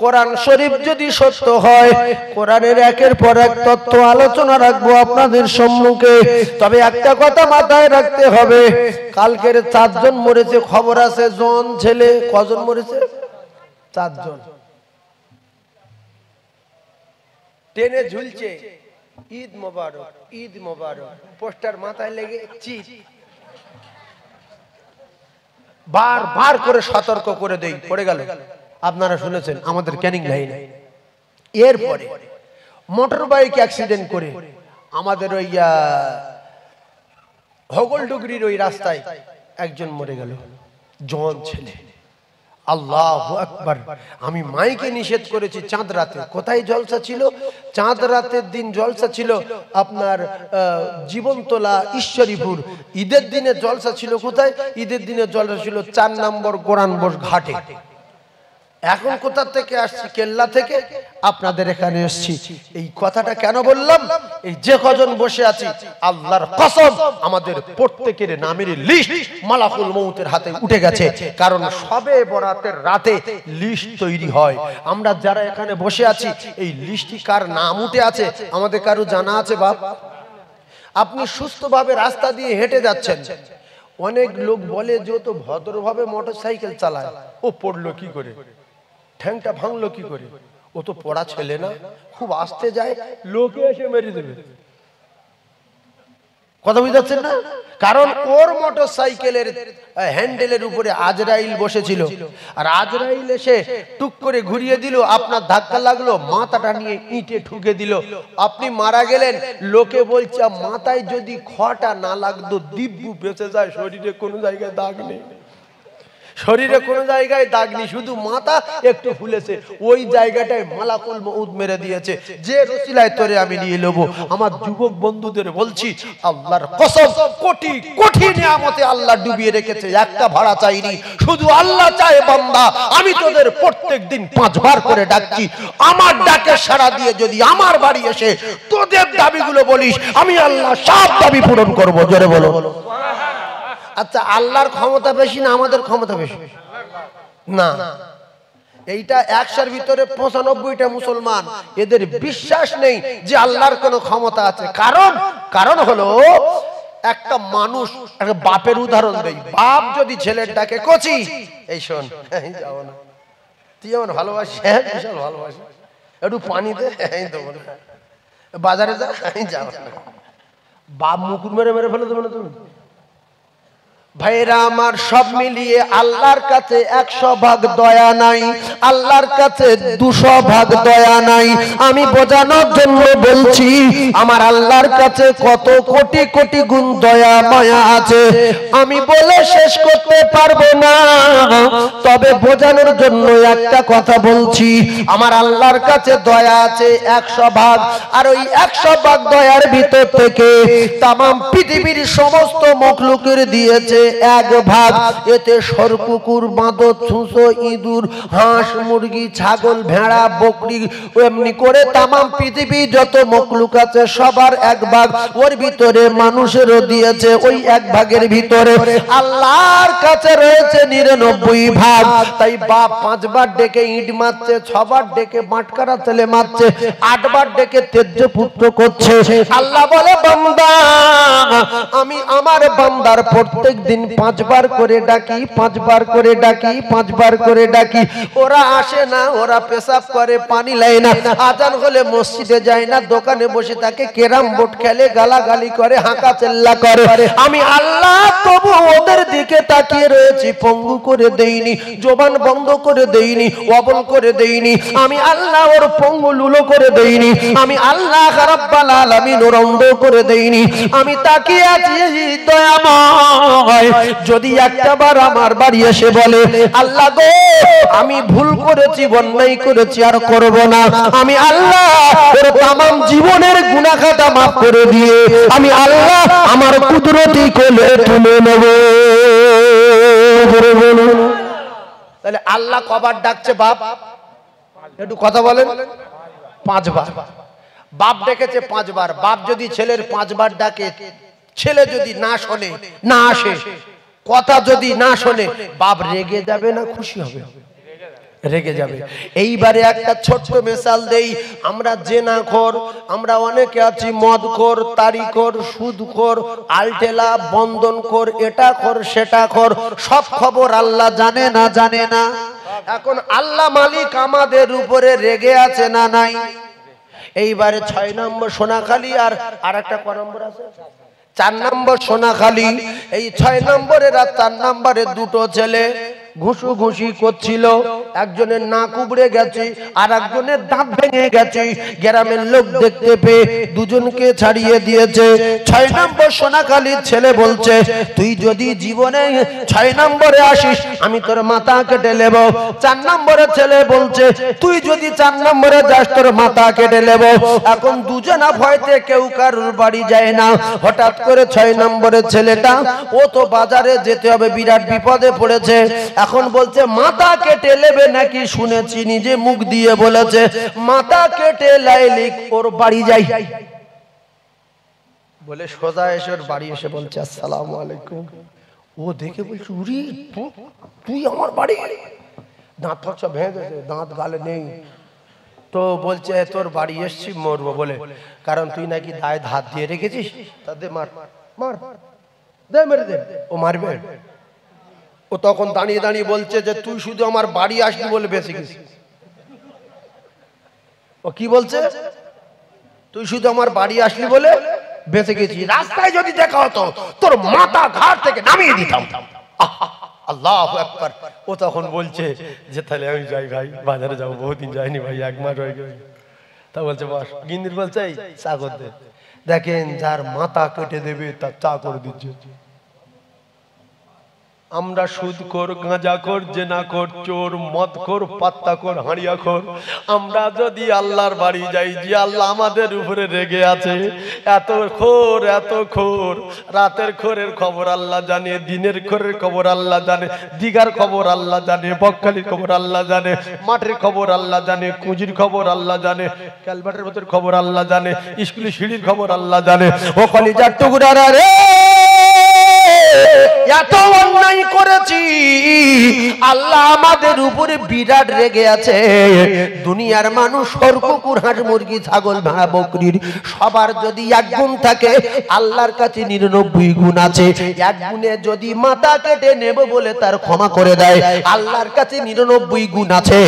কোরআন শরীফ যদি সত্য হয়, কোরআনের একের পর এক তত্ত্ব আলোচনা রাখবো আপনাদের সম্মুখে। তবে একটা কথা মাথায় রাখতে হবে, কালকের 4 জন মরেছে খবর আছে। জন ছেলে কজন মরেছে? 4 জন। ট্রেনে ঝুলছে ঈদ মোবারক, ঈদ মোবারক, পোস্টার মাথায় লেগে চিৎ। বারবার করে সতর্ক করে দেই, পড়ে গেল। আপনারা শুনেছেন আমাদের ক্যানিং লাইনে। এরপরে মোটর বাইক অ্যাক্সিডেন্ট করে আমাদের ওই হগলডুগরির ওই রাস্তায় একজন মরে গেল, জওয়ান ছেলে। আল্লাহু আকবার। আমি মাইকে নিষেধ করেছি চাঁদ রাতে। কোথায় জলসা ছিল? চাঁদ রাতের দিন জলসা ছিল আপনার জীবনতলা ঈশ্বরীপুর। ঈদের দিনে জলসা ছিল কোথায়? ঈদের দিনে জলসা ছিল 4 নম্বর গোরানবোস ঘাটে। এখন কোথা থেকে আসছি? কেল্লা থেকে আপনাদের এখানে এসেছি। এই কথাটা কেন বললাম? এই যে কজন বসে আছি, আল্লাহর কসম আমাদের প্রত্যেকের নামের লিস্ট মালাকুল মউতের হাতে উঠে গেছে। কারণ সবে বরাতের রাতে লিস্ট তৈরি হয়। আমরা যারা এখানে বসে আছি, এই লিস্টে কার নাম উঠে আছে আমাদের কারো জানা আছে? বাপ, আপনি সুস্থভাবে রাস্তা দিয়ে হেঁটে যাচ্ছেন, অনেক লোক বলে যে ও তো ভদ্রভাবে মোটরসাইকেল চালায়, ও পড়লো কি করে, ঠ্যাংটা ভাঙলো কি করে, ও তো পড়া ছেলে না, খুব আস্তে যায়, লোকে এসে মেরে দেবে। কথা বুঝাচ্ছেন না? কারণ ওর মোটরসাইকেলের হ্যান্ডেলের উপরে আজরাইল বসেছিল, আর আজরাইল এসে টুক করে ঘুরিয়ে দিল, আপনার ধাক্কা লাগলো, মাথাটা নিয়ে ইঁটে ঠুকে দিল, আপনি মারা গেলেন। লোকে বলছে মাথায় যদি খটা না লাগতো দিব্যু বেঁচে যায়, শরীরে কোনো জায়গায় দাগ নেই, শরীরে কোনো জায়গায় দাগ নেই, শুধু মাথা একটু ফুলেছে, ওই জায়গাটায় মালাকুল মউত মেরে দিয়েছে। যে রসিলায় তোরে আমি নিয়ে নেব। আমার যুবক বন্ধুদের বলছি, আল্লাহর কসম কোটি কোটি নিয়ামতে আল্লাহ ডুবিয়ে রেখেছে, একটা ভাড়া চাইনি, শুধু আল্লাহ চায় বান্দা আমি তোদের প্রত্যেক দিন 5 বার করে ডাকছি, আমার ডাকে সাড়া দিয়ে যদি আমার বাড়ি এসে তোদের দাবিগুলো বলিস, আমি আল্লাহ সব দাবি পূরণ করব। জোরে বলো। আচ্ছা, আল্লাহর ক্ষমতা বেশি না আমাদের ক্ষমতা বেশি? না, এইটা 100-এর ভিতরে 95টা মুসলমান, এদের বিশ্বাস নেই যে আল্লাহর কোনো ক্ষমতা আছে। কারণ হলো একটা মানুষ, একটা বাপের উদাহরণ দেই। বাপ যদি ছেলের ডাকে কচি, এই শোন, যাবো না, তুই যেমন ভালোবাসি, বিশাল ভালোবাসি, একটু পানি দে, দেবো না, বাজারে যা, যাবো না, বাপ মুকুর মেরে মেরে ফেলে দেবো না তুমি। ভাইরা আমার, সব মিলিয়ে আল্লাহর কাছে 100 ভাগ দয়া নাই, আল্লাহর কাছে 200 ভাগ দয়া নাই। আমি বোঝানোর জন্য বলছি, আমার আল্লাহর কাছে কত কোটি কোটি গুণ দয়া মায়া আছে, আমি বলে শেষ করতে পারবো না। তবে বোঝানোর জন্য একটা কথা বলছি, আমার আল্লাহর কাছে দয়া আছে 100 ভাগ, আর ওই 100 ভাগ দয়ার ভিতর থেকে তামাম পৃথিবীর সমস্ত মখলুকের দিয়েছে 1 ভাগ। এতে সরকুকুর, বাঁদর, ছুঁচো, ইঁদুর, হাঁস, মুরগি, ছাগল, ভেড়া, বকরি, এমনি করে তামাম পৃথিবী যত মখলুক আছে সবার 1 ভাগ। ওর ভিতরে মানুষেরও দিয়েছে ওই 1 ভাগের ভিতরে আল্লাহর কাছে রয়েছে 99 ভাগ। তাই বাপ 5 বার ডেকে ইট মারছে, 6 বার ডেকে বাটকারা ছেলে মারছে, 8 বার ডেকে তেজ্য পুত্র করছে। আল্লাহ বলে, বান্দা আমি আমার বান্দার প্রত্যেক দিন 5 বার করে ডাকি, 5 বার করে ডাকি, 5 বার করে ডাকি। ওরা আসে না, ওরা পেশাব করে, পানি লাই না, আজান হলে মসজিদে যায় না, দোকানে বসে থাকে, ক্যারাম বোর্ড খেলে, গালাগালি করে, হাঁকা চেল্লা করে। আমি আল্লাহ তবু ওদের দিকে তাকিয়ে রয়েছি, পঙ্গু করে দেইনি, জবান বন্ধ করে দেইনি, অবল করে দেইনি। আমি আল্লাহ ওর পঙ্গু লুলো করে দেইনি। আমি আল্লাহ রাব্বুল আলামিন ওর অন্ধ করে দেইনি। আমি তাকিয়ে আছি দয়াময়, যদি একটাবার আমার বাড়ি এসে বলে, আল্লাহ গো আমি ভুল করেছি, অন্যায় করেছি, আর করব না, আমি আল্লাহ ওর তামাম জীবনের গুনাহ খাতা মাফ করে দিয়ে আমি আল্লাহ আমার কুদরতি কোলে তুলে নেব। তাহলে আল্লাহ কবার ডাকছে বাপ? একটু কথা বলেন। 5 বার বাপ ডেকেছে, 5 বার। বাপ যদি ছেলের 5 বার ডাকে, ছেলে যদি না শোনে, না আসে, কথা যদি না শোনে বাপ রেগে যাবে না খুশি হবে? রেগে যাবে। এইবারে একটা ছোট্ট মিসাল দেই, আমরা জেনাখোর, আমরা অনেকে আছি মদখোর, তারিখোর, সুদখোর, আলটেলা, বন্ধনখোর, এটা খোর সেটা খোর, সব খবর আল্লাহ জানে না জানে না? এখন আল্লাহ মালিক আমাদের উপরে রেগে আছে না নাই? এইবারে 6 নম্বর সোনাখালী আর একটা ক নম্বর আছে? 4 নম্বর সোনাখালী। এই 6 নম্বরের আর 4 নম্বরের দুটো ছেলে ঘুষি করছিল, একজনের নাক উবড়ে গেছে আর একজনের দাঁত ভেঙে গেছে। গ্রামের লোক দেখতে পেয়ে দুজনকে ছাড়িয়ে দিয়েছে। 6 নম্বর সোনাখালীর ছেলে বলছে, তুই যদি জীবনে 6 নম্বরে আসিস আমি তোর মাথা কেটে নেব। 4 নম্বরের ছেলে বলছে, তুই যদি 4 নম্বরে যাস তোর মাথা কেটে নেব। এখন দুজনা ভয়তে কেউ কারুর বাড়ি যায় না। হঠাৎ করে 6 নম্বরের ছেলেটা, ও তো বাজারে যেতে হবে, বিরাট বিপদে পড়েছে। এখন বলছে মাথা কেটে নেবে নাকি? শুনেছি নিজে মুখ দিয়ে বলেছে মাথা কেটে লাইলি ওর বাড়ি যাই বলে সোজা এসে ওর বাড়ি এসে বলছে আসসালামু আলাইকুম। ও দেখে বলছে, উরি তুই আমার বাড়ি? দাঁত ফসা ভেঙে গেছে, দাঁত গালে নেই। তো বলছে তোর বাড়ি এসছি মরবো বলে, কারণ তুই নাকি দায়ে হাত দিয়ে রেখেছিস। তাদের মার মার দে, মেরে দে। ও মারবে। ও তখন দাঁড়িয়ে দাঁড়িয়ে বলছে যে তুই শুধু আমার বাড়ি আসবি বলে বেঁচে গেছিস। ও কি বলছে? তুই শুধু আমার বাড়ি আসলি বলে বেঁচে গেছিস, রাস্তায় যদি দেখা হতো তোর মাথা ঘাট থেকে নামিয়ে দিতাম। আল্লাহু আকবার। ও তখন বলছে যে তাহলে আমি যাই ভাই, বাজারে যাবো, বহুদিন যাইনি ভাই, 1 মাস হয়ে গেল। তা বলছে বস। গিন্দির বলছে এই চা করে দে। দেখেন যার মাথা কেটে দেবে তার চা করে দিচ্ছে। আমরা সুদখোর, গাঁজাখোর, জেনাখোর, চোর, মদখোর, পাত্তাখোর, হাঁড়িয়াখোর, আমরা যদি আল্লাহর বাড়ি যাই যে আল্লাহ আমাদের উপরে রেগে আছে। এত খোর, রাতের খোরের খবর আল্লাহ জানে, দিনের খোরের খবর আল্লাহ জানে, দিঘার খবর আল্লাহ জানে, বকখালির খবর আল্লাহ জানে, মাঠের খবর আল্লাহ জানে, কুঁজির খবর আল্লাহ জানে, ক্যালভার্টের ভেতর খবর আল্লাহ জানে, স্কুলের সিঁড়ির খবর আল্লাহ জানে। ও কলিজার টুকরারা রে, এত অন্যায় করেছি, আল্লাহ আমাদের উপরে বিরাট রেগে আছে। দুনিয়ার মানুষ কুকুর, হাঁস, মুরগি, ছাগল, ভেড়া, বকরির সবার যদি 1 গুণ থাকে, আল্লাহর কাছে 99 গুণ আছে। 1 গুণে যদি মাথা কেটে নেব বলে তার ক্ষমা করে দেয়, আল্লাহর কাছে 99 গুণ আছে।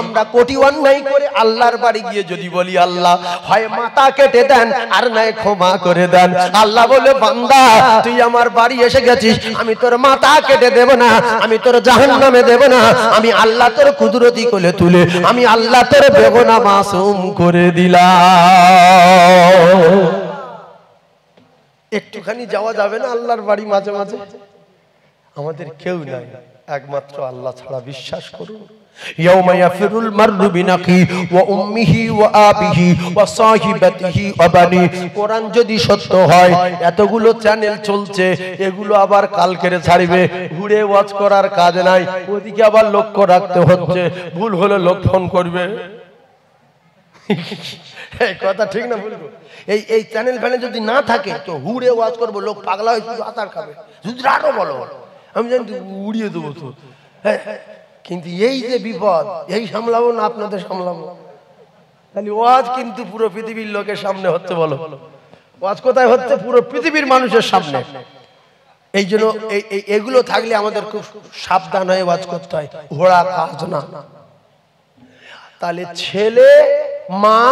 আমরা কোটি অন্যায় করে আল্লাহর বাড়ি গিয়ে যদি বলি আল্লাহ হয় মাথা কেটে দেন আর নয় ক্ষমা করে দেন, আল্লাহ বলে বান্দা তুই আমার বাড়ি এসে গেছিস, আমি তোর মাথা কেটে দেব না, আমি তোর জাহান্নামে দেব না, আমি আল্লাহ তোর কুদরতি কোলে তুলে আমি আল্লাহ তোর বেগুনা মাসুম করে দিলাম। একটুখানি যাওয়া যাবে না আল্লাহর বাড়ি মাঝে মাঝে? আমাদের কেউ নাই, একমাত্র আল্লাহ ছাড়া। বিশ্বাস করুন। ইয়াউমা ইয়াফিরুল মাররু বিনাকি ওয়া উম্মিহি ওয়া আবিহি ওয়া সাহিবাতিহি ওয়া বানি। কোরআন যদি সত্য হয়, এতগুলো চ্যানেল চলছে, এগুলো আবার কালকেরে ছাড়বে। ঘুরে ওয়াজ করার কাজ নাই, ওদিকে আবার লক্ষ্য রাখতে হচ্ছে, ভুল হলে লোক ফোন করবে। এই কথা ঠিক না বলবো? এই চ্যানেল ফ্যানেল যদি না থাকে তো হুড়ে ওয়াজ করবো, লোক পাগলা হয়ে শুধু আতার খাবে, শুধু আরো বলো, আমি জানি উড়িয়ে দেবো তো। হ্যাঁ, কিন্তু এই যে বিপদ, এই সামলাবো না আপনাদের সামলাবো? তাহলে ওয়াজ কিন্তু পুরো পৃথিবীর লোকের সামনে হচ্ছে। বলো ওয়াজ কোথায় হচ্ছে? পুরো পৃথিবীর মানুষের সামনে। এই জন্য এগুলো থাকলে আমাদের খুব সাবধান হয়ে ওয়াজ করতে হয়, ঘোড়া কাজ না। তাহলে ছেলে, মা,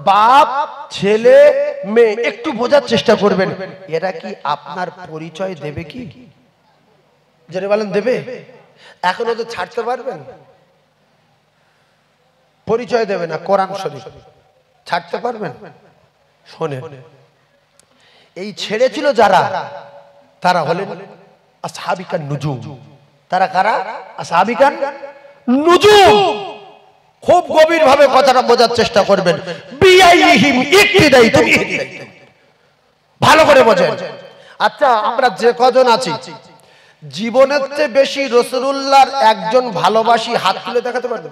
বাপ, ছেলে, মেয়ে একটু বোঝার চেষ্টা করবেন, এরা কি আপনার পরিচয় দেবে? কি জেনে বলেন দেবে? এখন ওদের ছাড়তে পারবেন? পরিচয় দেবে না, কোরআন শরীফ ছাড়তে পারবেন? শোনেন, এই ছেড়েছিল যারা, তারা হলেন আসহাবিকান নুজুম। তারা কারা? আসহাবিকান নুজুম। খুব গভীর ভাবে কথাটা বোঝার চেষ্টা করবেন। বিআইহিম ইকতিদাই, তুমি ভালো করে বোঝেন। আচ্ছা, আমরা যে কজন আছি, জীবনের চেয়ে বেশি রাসূলুল্লাহর একজন ভালোবাসি হাত তুলে দেখাতে পারবে?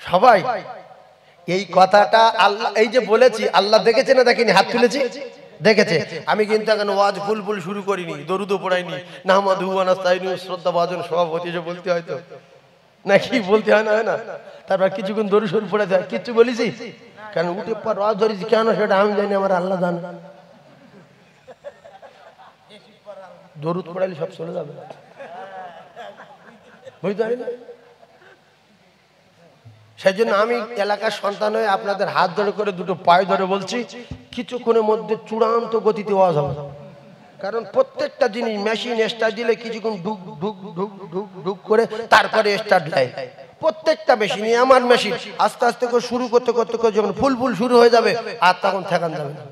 সবাই? এই কথাটা আল্লাহ, এই যে বলেছি, আল্লাহ দেখেছে না দেখেনি? হাত তুলেছি। দেখেছে। আমি কিন্তু এখন ওয়াজ ফুল ফুল শুরু করিনি, দরুদও পড়াইনি, নাহমাদু ওয়া নাস্তাইনু, শ্রদ্ধা ভাজন সভাপতি যে বলতে হয় তো নাকি, বলতে হয় না, হয় না? তারপর কিছুক্ষণ দরুদ শরীফ পড়ে যায়, কিচ্ছু বলেছি? কারণ উঠে পর ওয়াজ ধরেছি কেন সেটা আমি জানি, আমার আল্লাহ জানে। দরুদ পড়াইলে সব চলে যাবে, বুঝতে পারি না? সেই জন্য আমি এলাকার সন্তান হয়ে আপনাদের হাত ধরে করে দুটো পায়ে ধরে বলছি, কিছুক্ষণের মধ্যে চূড়ান্ত গতিতে ওয়াজ হবে। কারণ প্রত্যেকটা জিনিস মেশিন স্টার্ট দিলে কিছুক্ষণ ঢুক ঢুক ঢুক ঢুক ঢুক করে তারপরে স্টার্ট দেয়। প্রত্যেকটা মেশিনই আমার মেশিন আস্তে আস্তে করে শুরু করতে করতে করে যখন ফুল ফুল শুরু হয়ে যাবে আর তখন ঠেকান যাবে না,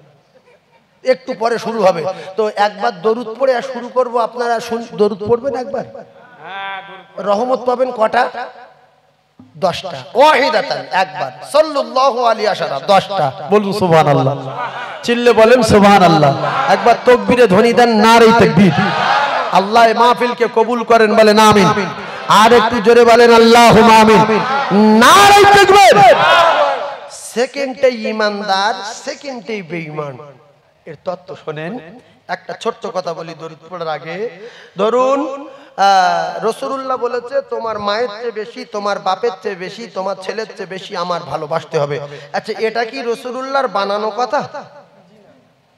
একটু পরে শুরু হবে। তো একবার দরুদ পড়ে আর শুরু করবো, আপনারা দরুদ পড়বেন একবার, রহমত পাবেন কটা? 10টা। ওয়াহিদাতান, একবার। সাল্লাল্লাহু আলাইহি ওয়াসাল্লাম 10টা। বলুন সুবহানাল্লাহ, চিল্লে বলেন সুবহানাল্লাহ। একবার তাকবীরে ধ্বনি দেন, নারে তাকবীর। আল্লাহ এই মাহফিলকে কবুল করেন, বলেন আমিন। আর একটু জোরে বলেন আল্লাহুম্মা আমিন। নারে তাকবীর। সেকেন্ডে ঈমানদার, সেকেন্ডে বেঈমান, এর তত্ত্ব শুনেন। একটা ছোট্ট কথা বলি দরুদ পড়ার আগে। ধরুন রাসূলুল্লাহ বলেছে, তোমার মায়ের চেয়ে বেশি, তোমার বাপের চেয়ে বেশি, তোমার ছেলের চেয়ে বেশি আমার ভালোবাসতে হবে। আচ্ছা, এটা কি রাসূলুল্লাহর বানানো কথা?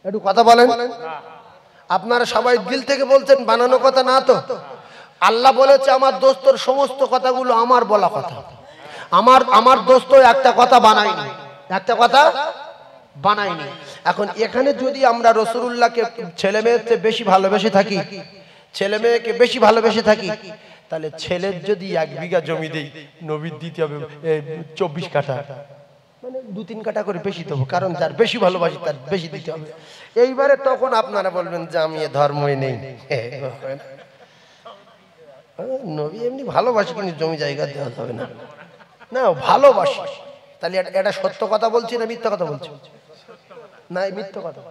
একটু কথা বলেন। আপনারা সবাই দিল থেকে বলছেন বানানো কথা না তো? আল্লাহ বলেছে আমার দোস্তর সমস্ত কথাগুলো আমার বলা কথা। আমার দোস্ত একটা কথা বানায়নি, একটা কথা বানায়নি। এখন এখানে যদি আমরা রাসূলুল্লাহকে ছেলে মেয়ের চেয়ে বেশি ভালোবেসে থাকি, ছেলে মেয়েকে বেশি ভালোবেসে থাকি, তাহলে ছেলের যদি 1 বিঘা জমি দেই, নবীর দিতে হবে 24 কাঠা, মানে 2-3 কাঠা করে বেশি দেবো, কারণ যার বেশি ভালোবাসি তার বেশি দিতে হবে। এইবারে তখন আপনারা বলবেন যে আমি এ ধর্মই নেই, নবী এমনি ভালোবাসি কিন্তু জমি জায়গা দেওয়া হবে না, না ভালোবাসি। তাহলে এটা সত্য কথা বলছি না মিথ্যা কথা বলছি? না, মিথ্যা কথা।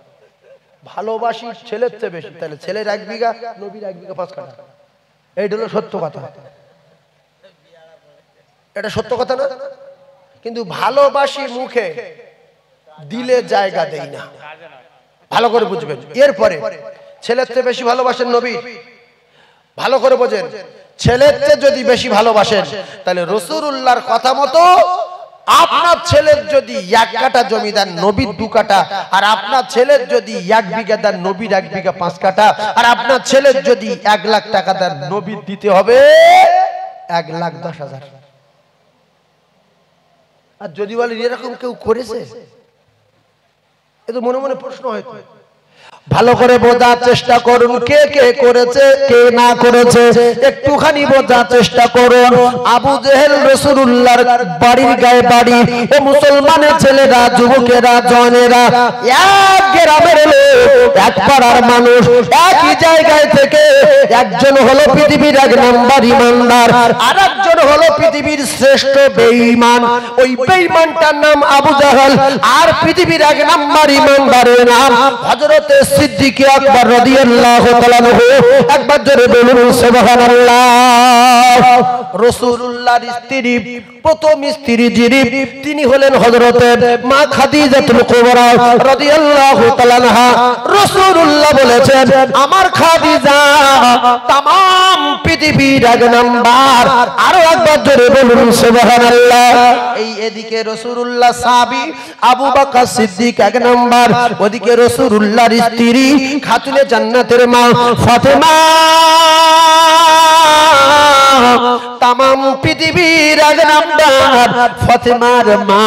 ভালোবাসি ছেলের চেয়ে বেশি, তাহলে ছেলের 1 বিঘা, নবীর 1 বিঘা 5 কাঠা, এইটা হলো সত্য কথা। এটা সত্য কথা না? কিন্তু ভালোবাসি মুখে, দিলে জায়গা দেই না, ভালো করে বুঝবেন। এরপরে ছেলের চেয়ে বেশি ভালোবাসেন নবী, ভালো করে বোঝেন। ছেলের চেয়ে যদি বেশি ভালোবাসেন, তাহলে রাসূলুল্লাহর কথা মতো আপনার ছেলের যদি 1 কাঠা জমি দেন, নবীর 2 কাঠা, আর আপনার ছেলের যদি 1 বিঘা দেন, নবীর 1 বিঘা 5 কাঠা, আর আপনার ছেলের যদি 1 লাখ টাকা দেন, নবীর দিতে হবে 1,10,000। আর যদি বলেন এরকম কেউ করেছে, এ তো মনে মনে প্রশ্ন হয়তো। ভালো করে বোঝার চেষ্টা করুন, কে কে করেছে কে না করেছে, একটুখানি বোঝার চেষ্টা করুন। আবু জেহেল রাসূলুল্লাহর বাড়ির গায়ে বাড়ি, ও মুসলমানের ছেলেরা, যুবকেরা, জওয়ানেরা, এক গ্রামের লোক, এক পাড়ার মানুষ, একই জায়গায় থেকে একজন হলো পৃথিবীর 1 নাম্বার ঈমানদার, আর একজন হলো পৃথিবীর শ্রেষ্ঠ বেঈমান। ওই বেঈমানটার নাম আবু জেহেল, আর পৃথিবীর 1 নাম্বার ঈমানদারের নাম হযরত সিদ্দিক আকবর রাদিয়াল্লাহু তাআলা আনহু। একবার জোরে বলুন সুবহানাল্লাহ। রাসূলুল্লাহর স্ত্রী, প্রথম স্ত্রী যিনি, তিনি হলেন হযরত মা খাদিজাতুল কুবরা রাদিয়াল্লাহু তাআলা আনহা। রাসূলুল্লাহ বলেছেন, আমার খাদিজা तमाम পৃথিবীর 1 নাম্বার। আরো একবার জোরে বলুন সুবহানাল্লাহ। এই এদিকে রাসূলুল্লাহ সাহাবী আবু বকর সিদ্দিক 1 নাম্বার, ওদিকে রাসূলুল্লাহর স্ত্রী খাতুনে জান্নাতের মা ফাতেমা तमाम পৃথিবীর 1 নাম্বার। ফাতেমার মা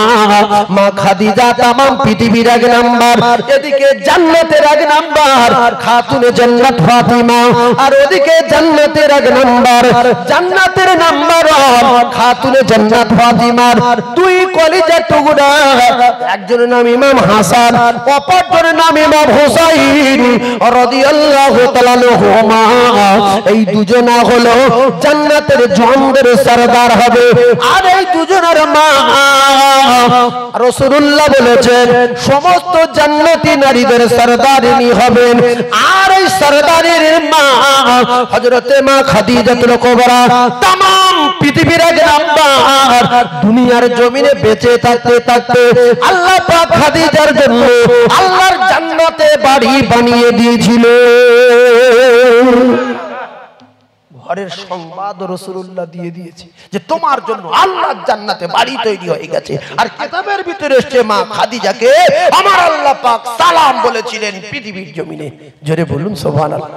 মা খাদিজা तमाम পৃথিবীর 1 নাম্বার। এদিকে জান্নাতের 1 নাম্বার খাতুনে জান্নাত ফাতেমা, আর ওদিকে জান্নাতের 1 নাম্বার, জান্নাতের নাম্বার খাতুনে জান্নাত ফাতেমার 2 কলিজার টুকরা, একজনের নাম ইমাম হাসান, অপরজনের নাম ইমাম হুসাইন রাদিয়াল্লাহু তাআলা আনহুমা। এই দুজনা হলো জান্নাতের জওয়ানদের সরদার হবে। আর এই দুজনের মা রাসূলুল্লাহ বলেছেন সমস্ত জান্নাতি নারীদের সরদারিনী হবেন। আর এই সরদারের মা হযরতে মা খাদিজাতুল কুবরা तमाम পৃথিবীর এক নাম্বার দুনিয়ার জমিনে বেঁচে থাকতে থাকতে আল্লাহ পাক খাদিজার জন্য আল্লাহর জান্নাতে বাড়ি বানিয়ে দিয়েছিল। ঘরের সংবাদ রাসূলুল্লাহ দিয়ে দিয়েছে যে তোমার জন্য আল্লাহর জান্নাতে বাড়ি তৈরি হয়ে গেছে। আর কিতাবের ভিতরে এসেছে মা খাদিজাকে আমার আল্লাহ পাক সালাম বলেছিলেন পৃথিবীর জমিনে। জোরে বলুন সুবহানাল্লাহ।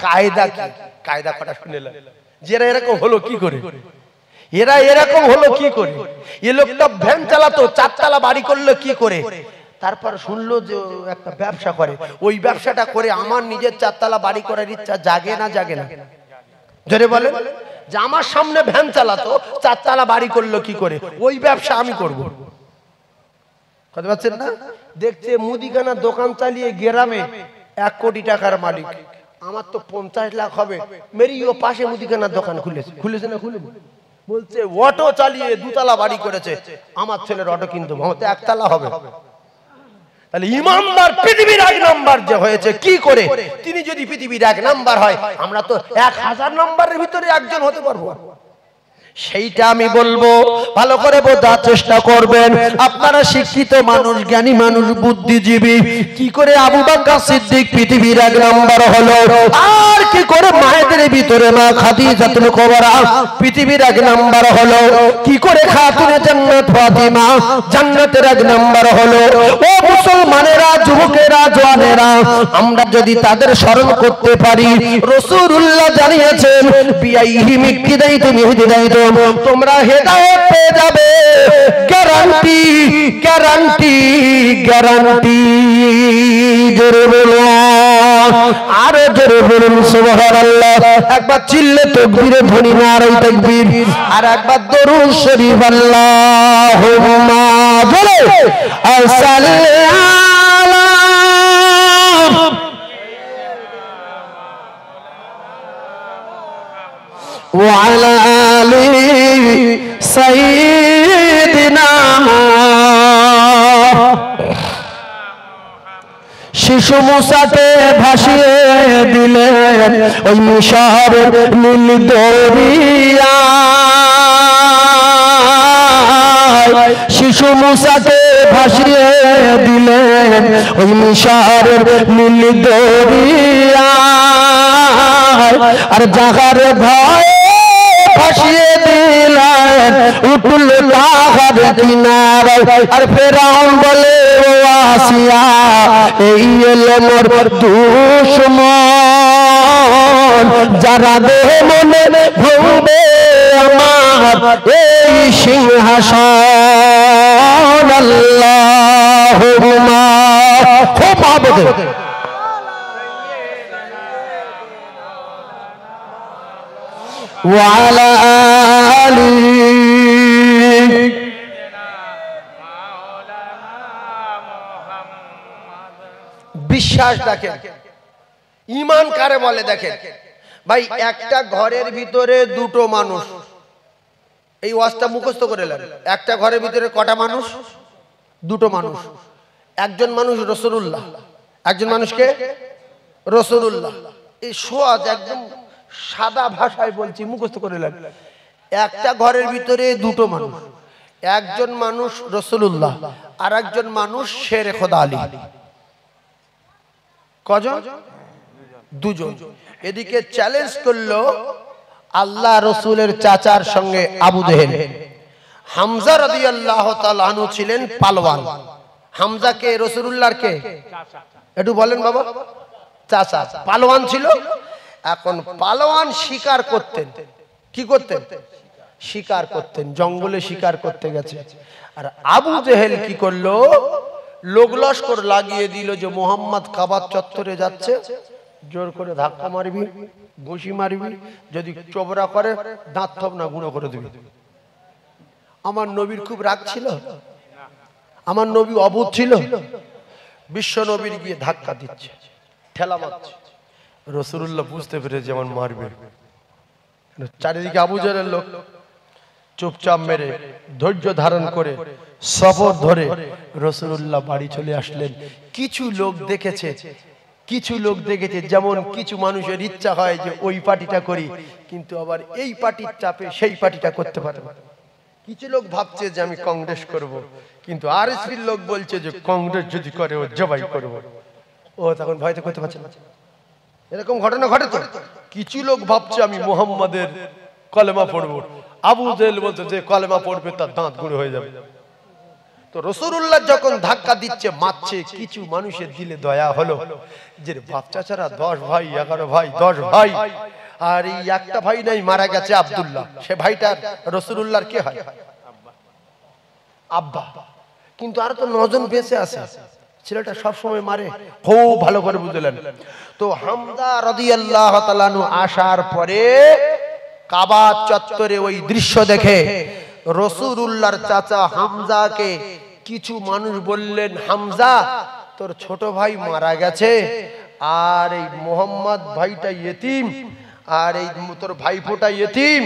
কায়দা কি? কায়দা কটা শুনেলেন? যারা এরকম হলো কি করে? এরা এরকম হলো কি করে? এই লোকটা ভ্যান চালাতো, চারতলা বাড়ি করলো কি করে? তারপর শুনলো যে একটা ব্যবসা করে, ওই ব্যবসাটা করে আমার নিজের চারতলা বাড়ি করার ইচ্ছা জাগে না জাগে না? জোরে বলেন। যে আমার সামনে ভ্যান চালাতো, চারতলা বাড়ি করলো কি করে? ওই ব্যবসা আমি করব। কথা বলছেন না? দেখছে মুদিখানা দোকান চালিয়ে গ্রামে 1 কোটি টাকার মালিক, আমার তো 50 লাখ হবে, মেরিও পাশে মুদিখানার দোকান খুলেছে। খুলেছে না খুলে? বলছে অটো চালিয়ে 2 তলা বাড়ি করেছে, আমার ছেলের অটো কিন্তু আমার তো 1 তলা হবে। তাহলে ইমানদার পৃথিবীর 1 নাম্বার যে হয়েছে কি করে? তিনি যদি পৃথিবীর 1 নাম্বার হয়, আমরা তো 1000 নাম্বারের ভিতরে একজন হতে পারবো। সেইটা আমি বলবো, ভালো করে বোঝার চেষ্টা করবেন। আপনারা শিক্ষিত মানুষ, জ্ঞানী মানুষ, বুদ্ধিজীবী, কি করে আবু বকর সিদ্দিক পৃথিবীর 1 নাম্বার হলো? আর কি করে মায়েদের ভিতরে মা খাদিজাতুল কুবরা পৃথিবীর 1 নাম্বার হলো? কি করে খাতুনে জান্নাত ফাতিমা জান্নাতের 1 নাম্বার হলো? ও মুসলমানেরা, যুবকেরা, জওয়ানেরা, আমরা যদি তাদের স্মরণ করতে পারি, রাসূলুল্লাহ জানিয়েছেন বিআইহিম ইকতিদাইতুম ইহতিদাইতুম, তোমরা হেদায়েত পেয়ে যাবে, গ্যারান্টি গ্যারান্টি গ্যারান্টি। জোরে বলুন, আরো জোরে বলুন সুবহানাল্লাহ। একবার চিল্লে তাকবীরে ধ্বনি নারায়ে তাকবীর, আর একবার দরুদ শরীফ আল্লাহুম্মা সাল্লি আলা وعلى آل سيدنا। শিশু মুসাকে ভাসিয়ে দিলেন ওই মিশরের নীল দরিয়া, শিশু মুসাকে ভাসিয়ে দিলেন ওই মিশরের নীল দরিয়া। আর জাগার ভয়ে ভাসিয়ে দিলেন উঠল পাহাড় কিনারায়। আর ফেরাউন বলে ও আসিয়া, এই এলো মোর দুশমন, যারা দেহ মনে ভাঙবে আমার এই সিংহাসন। আল্লাহুম্মা, খুব ভালো وعلى آله। বিশ্বাস দেখেন, ঈমান কারে বলে দেখেন ভাই। একটা ঘরের ভিতরে 2টো মানুষ, এই ওয়াজটা মুখস্থ করে নেন। একটা ঘরের ভিতরে কটা মানুষ? 2টো মানুষ। একজন মানুষ রাসূলুল্লাহ, একজন মানুষকে রাসূলুল্লাহ। এই সহজ একদম সাদা ভাষায় বলছি, মুখস্থ করে নেন। একটা ঘরের ভিতরে 2টো মানুষ, একজন মানুষ রাসূলুল্লাহ আর একজন মানুষ শেরে খোদা আলী। কজন? 2জন। এদিকে চ্যালেঞ্জ করলো আল্লাহ রসুলের চাচার সঙ্গে আবু জেহেল। হামজা রাদিয়াল্লাহু তাআলা আনহু ছিলেন পালোয়ান। হামজা কে? রাসূলুল্লাহর কে? একটু বলেন বাবা। চাচা পালোয়ান ছিল। এখন পালোয়ান শিকার করতেন। কি করতেন? শিকার করতেন, জঙ্গলে শিকার করতে গেছে। আর আবু জেহেল কি করলো? লোক লস্কর লাগিয়ে দিল যে মুহাম্মদ কাবার চত্বরে যাচ্ছে, জোর করে ধাক্কা মারবি, ঘুষি মারবি, যদি চোবরা করে দাঁত থপ না গুঁড়ো করে দিবি। আমার নবীর খুব রাগ ছিল, আমার নবী অবুঝ ছিল। বিশ্ব নবীর গিয়ে ধাক্কা দিচ্ছে, ঠেলা মারছে। রাসূলুল্লাহ বুঝতে পেরে যেমন মারবে, চারিদিকে আবু জেহেলের লোক চুপচাপ মেরে ধৈর্য ধারণ করে সবর ধরে রাসূলুল্লাহ বাড়ি চলে আসলেন। কিছু লোক দেখেছে কিছু লোক দেখেছে, যেমন কিছু মানুষের ইচ্ছা হয় যে ওই পার্টিটা করি, কিন্তু আবার এই পার্টির চাপে সেই পার্টিটা করতে পারে না। কিছু লোক ভাবছে যে আমি কংগ্রেস করব, কিন্তু আরএসপির লোক বলছে যে কংগ্রেস যদি করে ও জবাই করব। ও তখন ভয়তে করতে পারছে না। এরকম ঘটনা ঘটে তো। কিছু লোক ভাবছে আমি মুহাম্মাদের কলেমা পড়বো, আবু জেহেল বলছে যে কলেমা পড়বে তার দাঁত গুঁড়ো হয়ে যাবে। তো রাসূলুল্লাহ যখন ধাক্কা দিচ্ছে, মারছে, কিছু মানুষের দিলে দয়া হলো যে বাপ চাচারা 10 ভাই 11 ভাই 10 ভাই, আর এই একটা ভাই নাই মারা গেছে আব্দুল্লাহ, সে ভাইটার রাসূলুল্লাহর কে হয়? আব্বা। কিন্তু আর তো 9 জন বেঁচে আছে, ছেলেটা সব সময় মারে, খুব ভালো করে বুঝলেন। তো হামজা রাদিয়াল্লাহু তাআলা আনহু আসার পরে কাবা চত্বরে ওই দৃশ্য দেখে রাসূলুল্লাহর চাচা হামজাকে কিছু মানুষ বললেন, হামজা তোর ছোট ভাই মারা গেছে, আর এই মোহাম্মদ ভাইটা ইয়েতিম, আর এই তোর ভাইফোঁটা ইয়েতিম,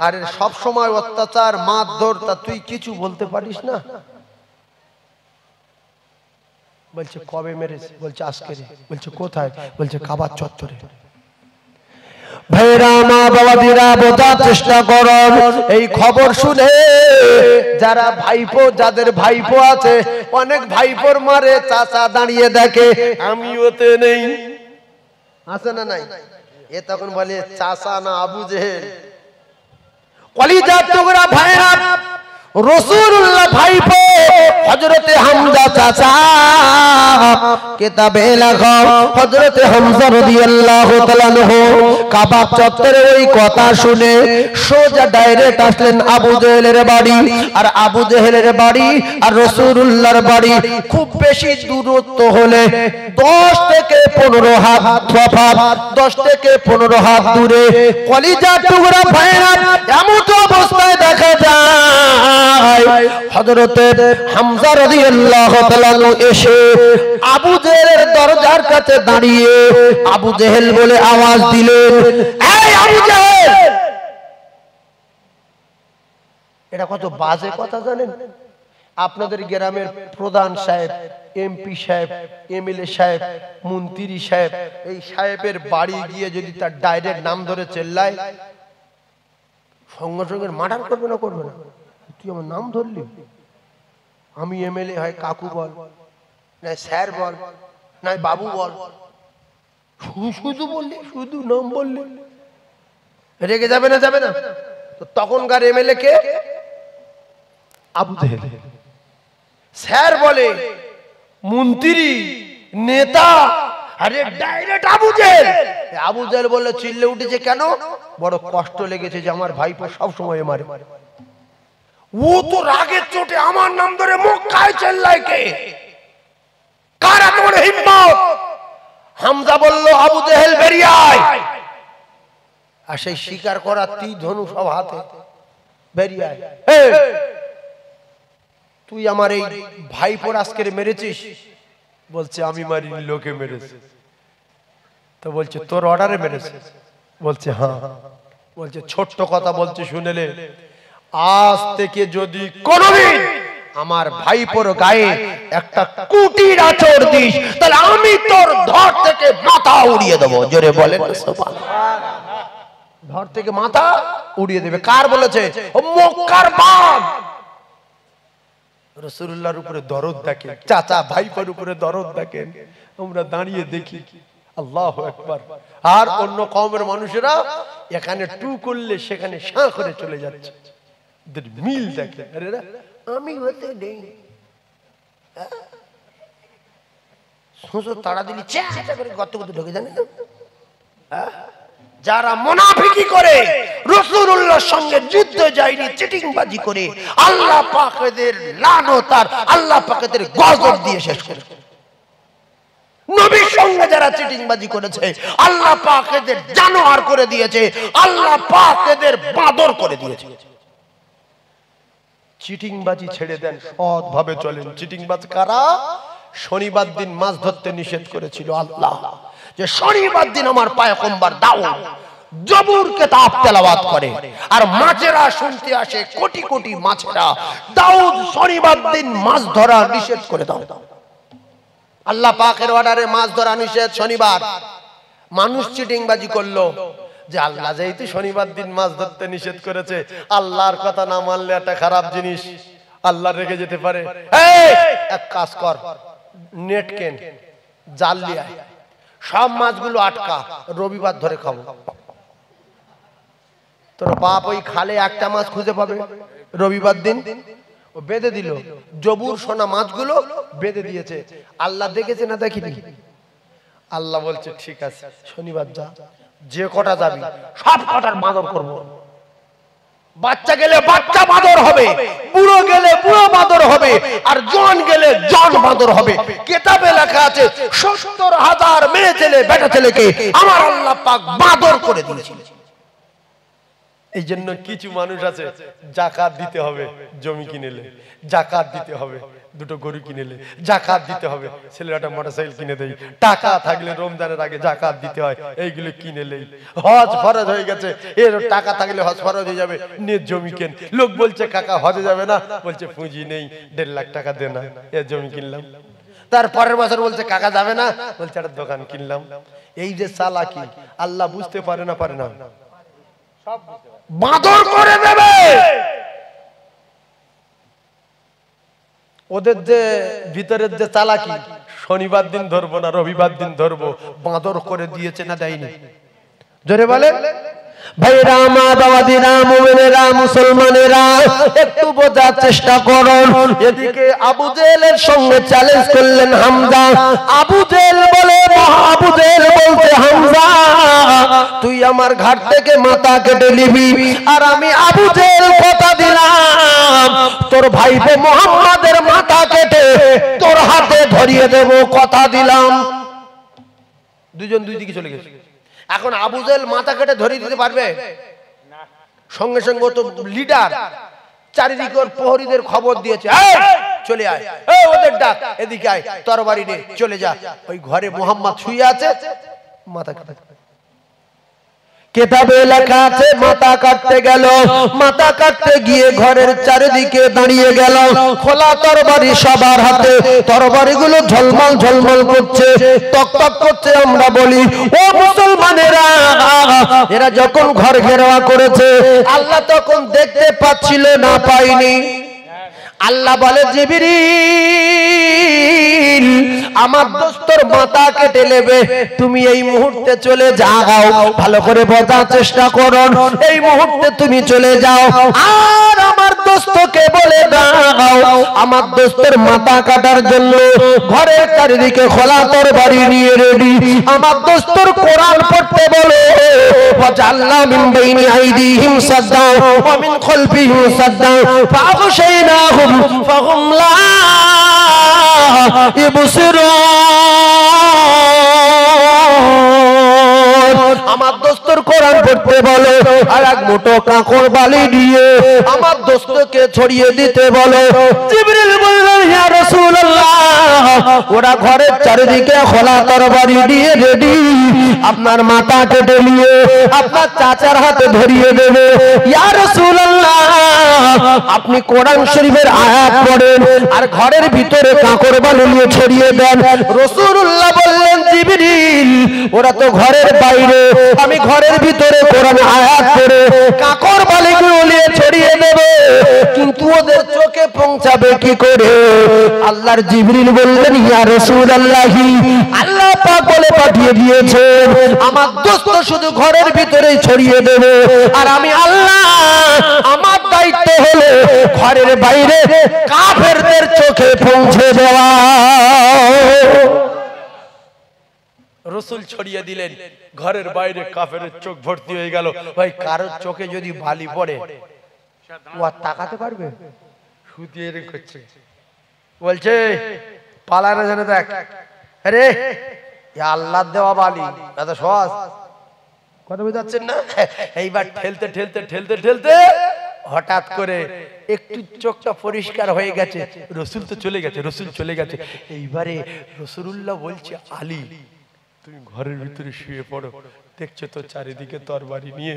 আর সব সময় অত্যাচার মারধর, তা তুই কিছু বলতে পারিস না? বলছে কবে মেরেছে? বলছে আজকে। বলছে কোথায়? বলছে কাবার চত্বরে। ভাইরা মা বাবাদিরা বোঝার চেষ্টা করুন, এই খবর শুনে যারা ভাইপো, যাদের ভাইপো আছে, অনেক ভাইপোর মারে চাচা দাঁড়িয়ে দেখে আমি ওতে নেই, আছে না নাই? এ তখন বলে চাচা না আবু জেহেল। কলিজার টুকরা ভাইরা, রাসূলুল্লাহ ভাইপো হযরতে হামজা চাচা, কিতাবে লেখা হযরতে হামজা রাদিয়াল্লাহু তাআলা আনহু কাবা চত্বরে ওই কথা শুনে সোজা ডাইরেক্ট আসলেন আবু জেহেলের বাড়ি। আর আবু জেহেলের বাড়ি আর রাসূলুল্লাহর বাড়ি খুব বেশি দূরত্ব হলে 10 থেকে 15 হাত তফাৎ, 10 থেকে 15 হাত দূরে। কলিজার টুকরা ভাইরা, এমন অবস্থায় দেখা যায় হযরতে হামজা রাদিয়াল্লাহু তাআলা এসে আবু জেহেলের দরজার কাছে দাঁড়িয়ে আবু জেহেল বলে আওয়াজ দিলেন, এই আবু জেহেল! এটা কত বাজে কথা জানেন? আপনাদের গ্রামের প্রধান সাহেব, এমপি সাহেব, এমএলএ সাহেব, মন্ত্রী সাহেব, এই সাহেবের বাড়ি গিয়ে যদি তার ডাইরেক্ট নাম ধরে চেল্লায়, সঙ্গে সঙ্গে মার্ডার করবে না? করবে না? তুই আমার নাম ধরলি, আমি এমএলএ হয় কাকু বল, না স্যার বল, না বাবু বল, শুধু বললি, শুধু নাম বললি, রেগে যাবে না? যাবে না? তো তখনকার এমএলএ কে? আবু জেহেল। স্যার বলে, মন্ত্রী, নেতা, আরে ডাইরেক্ট আবু জেহেল। আবু জেহেল বললে চিল্লে উঠেছে কেন? বড় কষ্ট লেগেছে যে আমার ভাইপো সব সময় মারে। ও তো রাগের চোটে আমার নাম ধরে মক্কায় চেল্লায় কে? কার এত বড় হিম্মত? হামজা বলল, আবু জেহেল বেরিয়ে আয়। আর সেই শিকার করা তীর ধনুক সব হাতে, বেরিয়ে আয়। তুই আমার এই ভাইপোর আজকে মেরেছিস? বলছে আমি মারিনি, লোকে মেরেছে। তো বলছে তোর অর্ডারে মেরেছে? বলছে হ্যাঁ। বলছে ছোট্ট কথা বলছে শুনেলে, আজ থেকে যদি কোনদিন আমার ভাইপোর গায়ে একটা কুটির আঁচড় দিস, তাহলে আমি তোর ধর থেকে মাথা উড়িয়ে দেবো। জোরে বলেন সুবহানাল্লাহ। ধর থেকে মাথা উড়িয়ে দেবে। কার বলেছে? মক্কার বাপ। রাসূলুল্লাহর উপরে দরদ দেখেন, চাচা ভাইপোর উপরে দরদ দেখেন, আমরা দাঁড়িয়ে দেখি আল্লাহু আকবার। আর অন্য কওমের মানুষেরা এখানে টু করলে সেখানে শাঁ করে চলে যাচ্ছে। মিল দেখেন। আরে আমি হতে নেই, সুসো তাড়া দিলি চেঁচা করে গর্ত করতে ঢোকে, জানেন? যারা মুনাফিকি করে, রাসূলুল্লাহর সঙ্গে যুদ্ধে যায়নি, চিটিংবাজি করে, আল্লাহ পাকের লানত আর আল্লাহ পাকের গজব দিয়ে শেষ করে। নবীর সঙ্গে যারা চিটিংবাজি করেছে, আল্লাহ পাক এদের জানোয়ার করে দিয়েছে, আল্লাহ পাক এদের বাদর করে দিয়েছে। চিটিংবাজি ছেড়ে দেন, সৎভাবে চলেন। চিটিংবাজ কারা? শনিবার দিন মাছ ধরতে নিষেধ করেছিল আল্লাহ, যে শনিবার দিন আমার পয়গম্বর দাউদ জবুর কিতাব তেলাওয়াত করে, আর মাছেরা শুনতে আসে, কোটি কোটি মাছেরা। দাউদ শনিবার দিন মাছ ধরা নিষেধ করে দাও। আল্লাহ পাকের অর্ডারে মাছ ধরা নিষেধ শনিবার। মানুষ চিটিংবাজি করলো যে আল্লাহ যেহেতু শনিবার দিন মাছ ধরতে নিষেধ করেছে, আল্লাহর কথা না মানলে একটা খারাপ জিনিস আল্লাহ রেখে যেতে পারে। এক কাজ কর, নেট কেন, জাল লিয়ে আয়, সব মাছগুলো আটকা, রবিবার ধরে খাবো। তোর বাপ ওই খালে একটা মাছ খুঁজে পাবে রবিবার দিন, ও বেঁধে দিল। জবুর সোনা মাছগুলো বেঁধে দিয়েছে। আল্লাহ দেখেছে না দেখিনি? আল্লাহ বলছে ঠিক আছে, শনিবার যা, যে কটা যাবি সব কটার মাদর করব। বাচ্চা গেলে বাচ্চা মাদর হবে, বুড়ো গেলে বুড়ো মাদর হবে, আর জন গেলে জন মাদর হবে। কিতাবে লেখা আছে ৭০,০০০ মেয়ে ছেলে বেটা ছেলেকে আমার আল্লাহ পাক মাদর করে দিয়েছিল। এই জন্য কিছু মানুষ আছে যাকাত দিতে হবে, জমি কিনেলে যাকাত দিতে হবে, দুটো গরু কিনেলে যাকাত দিতে হবে, ছেলেটা মোটরসাইকেল কিনে দেয়, টাকা থাকলে রমজানের আগে যাকাত দিতে হয়, এইগুলো কিনেলেই হজ ফরজ হয়ে গেছে। এর টাকা থাকলে হজ ফরজ হয়ে যাবে, নিয়ে জমি কেন। লোক বলছে কাকা হজে যাবে না, বলছে পুঁজি নেই, ১.৫ লাখ টাকা দে না, এ জমি কিনলাম। তারপরের বছর বলছে কাকা যাবে না, বলছে একটা দোকান কিনলাম। এই যে চালাকি আল্লাহ বুঝতে পারে না, পারে না, বাঁদর করে দেবে। ওদের যে ভিতরের যে চালাকি, শনিবার দিন ধরবো না রবিবার দিন ধরবো, বাঁদর করে দিয়েছে না দেয়নি? জোরে বলে ভাইরা, মা বাবাদিরা, মুমিনেরা, মুসলমানেরা, একটু বোঝার চেষ্টা করুন। এদিকে আবু জেহেলের সঙ্গে চ্যালেঞ্জ করলেন হামজা। আবু জেহেল বলে, আবু জেহেল বলতে হামজা তুই আমার ঘাট থেকে মাথা কেটে নিবি, আর আমি আবু জেহেল কথা দিলাম তোর ভাইপো মুহাম্মাদের মাথা কেটে তোর হাতে ধরিয়ে দেব, কথা দিলাম। দুজন দুই দিকে চলে গেছে। এখন আবু জেহেল মাথা কেটে ধরিয়ে দিতে পারবে? সঙ্গে সঙ্গে তো লিডার, চারিদিকে ওর প্রহরীদের খবর দিয়েছে, চলে আয়, ওদের ডাক, এদিকে আয়, তরবারি নে, চলে যা। ওই ঘরে মুহাম্মদ শুয়ে আছে, মাথা কাটা। কিতাবে লেখা আছে মাথা কাটতে গেল, মাথা কাটতে গিয়ে ঘরের চারিদিকে দাঁড়িয়ে গেল, খোলা তরবারি সবার হাতে, তরবারিগুলো ঝলমল ঝলমল করছে, টক টক করছে। আমরা বলি ও মুসলমানেরা, এরা যখন ঘর ঘেরাও করেছে আল্লাহ তখন দেখতে পাচ্ছিল না, পাইনি। আল্লাহ বলে জিবরিল আমার দোস্তর মাথা কেটে নেবে, তুমি এই মুহূর্তে চলে যাও। ভালো করে বোঝার চেষ্টা করো, এই মুহূর্তে তুমি চলে যাও, আর আমার দোস্তকে বলে দাও আমার দোস্তের মাথা কাটার জন্য ঘরের চারিদিকে খোলা তরবারি নিয়ে রেডি। আমার দোস্তর কোরআন পড়তে বলে, ওয়াজাল্লা মিন বাইনি আইদিহিম সাদ্দা ওয়া মিন খালফিহিম সাদ্দা ফাগশাইনাহুম ফাহুম লা ইবসিরুন। আমার দোস্তর কোরআন পড়তে বলে, আর এক মুঠো কাঁকর বালি দিয়ে আমার দোস্তকে ছড়িয়ে দিতে বলে। জিবরিল বললেন ইয়া রাসূলুল্লাহ, ওরা ঘরের চারিদিকে খোলা তরবারি দিয়ে রেডি, আপনার মাথা কেটে নিয়ে আপনার চাচার হাতে ধরিয়ে দেবে। ইয়া রাসূলুল্লাহ, আপনি কোরআন শরীফের আয়াত পড়েন আর ঘরের ভিতরে কাঁকর বালি নিয়ে ছড়িয়ে দেন। রাসূলুল্লাহ বললেন জিবরিল, ওরা তো ঘরের বাইরে, আমি ঘরের ভিতরে কোরআন আয়াত পড়ে কাঁকর বালিগুলো নিয়ে ছড়িয়ে দেব, কিন্তু ওদের চোখে পৌঁছাবে কি করে? আল্লাহর জিবরিল বললেন ইয়া রাসূলুল্লাহ, আল্লাহ পাক বলে পাঠিয়ে দিয়েছেন আমার দোস্ত শুধু ঘরের ভিতরেই ছড়িয়ে দেবে, আর আমি আল্লাহ আমার দায়িত্ব হলো ঘরের বাইরে কাফেরদের চোখে পৌঁছে দেওয়া। রসুল ছড়িয়ে দিলেন, ঘরের বাইরে কাফেরের চোখ ভর্তি হয়ে গেল। ভাই কারোর চোখে যদি বালি পড়ে ও আর তাকাতে পারবে? শুতিয়ে রেখেছে, বলছে পালানো যেন দেখ, আরে আল্লাহ দেওয়া বালি এত সহজ কথা বুঝাচ্ছেন না? এইবার ঠেলতে ঠেলতে ঠেলতে ঠেলতে হঠাৎ করে একটু চোখটা পরিষ্কার হয়ে গেছে। রসুল তো চলে গেছে, রসুল চলে গেছে। এইবারে রাসূলুল্লাহ বলছে আলী তুমি ঘরের ভিতরে শুয়ে পড়ো, দেখছো তো চারিদিকে তরবারি নিয়ে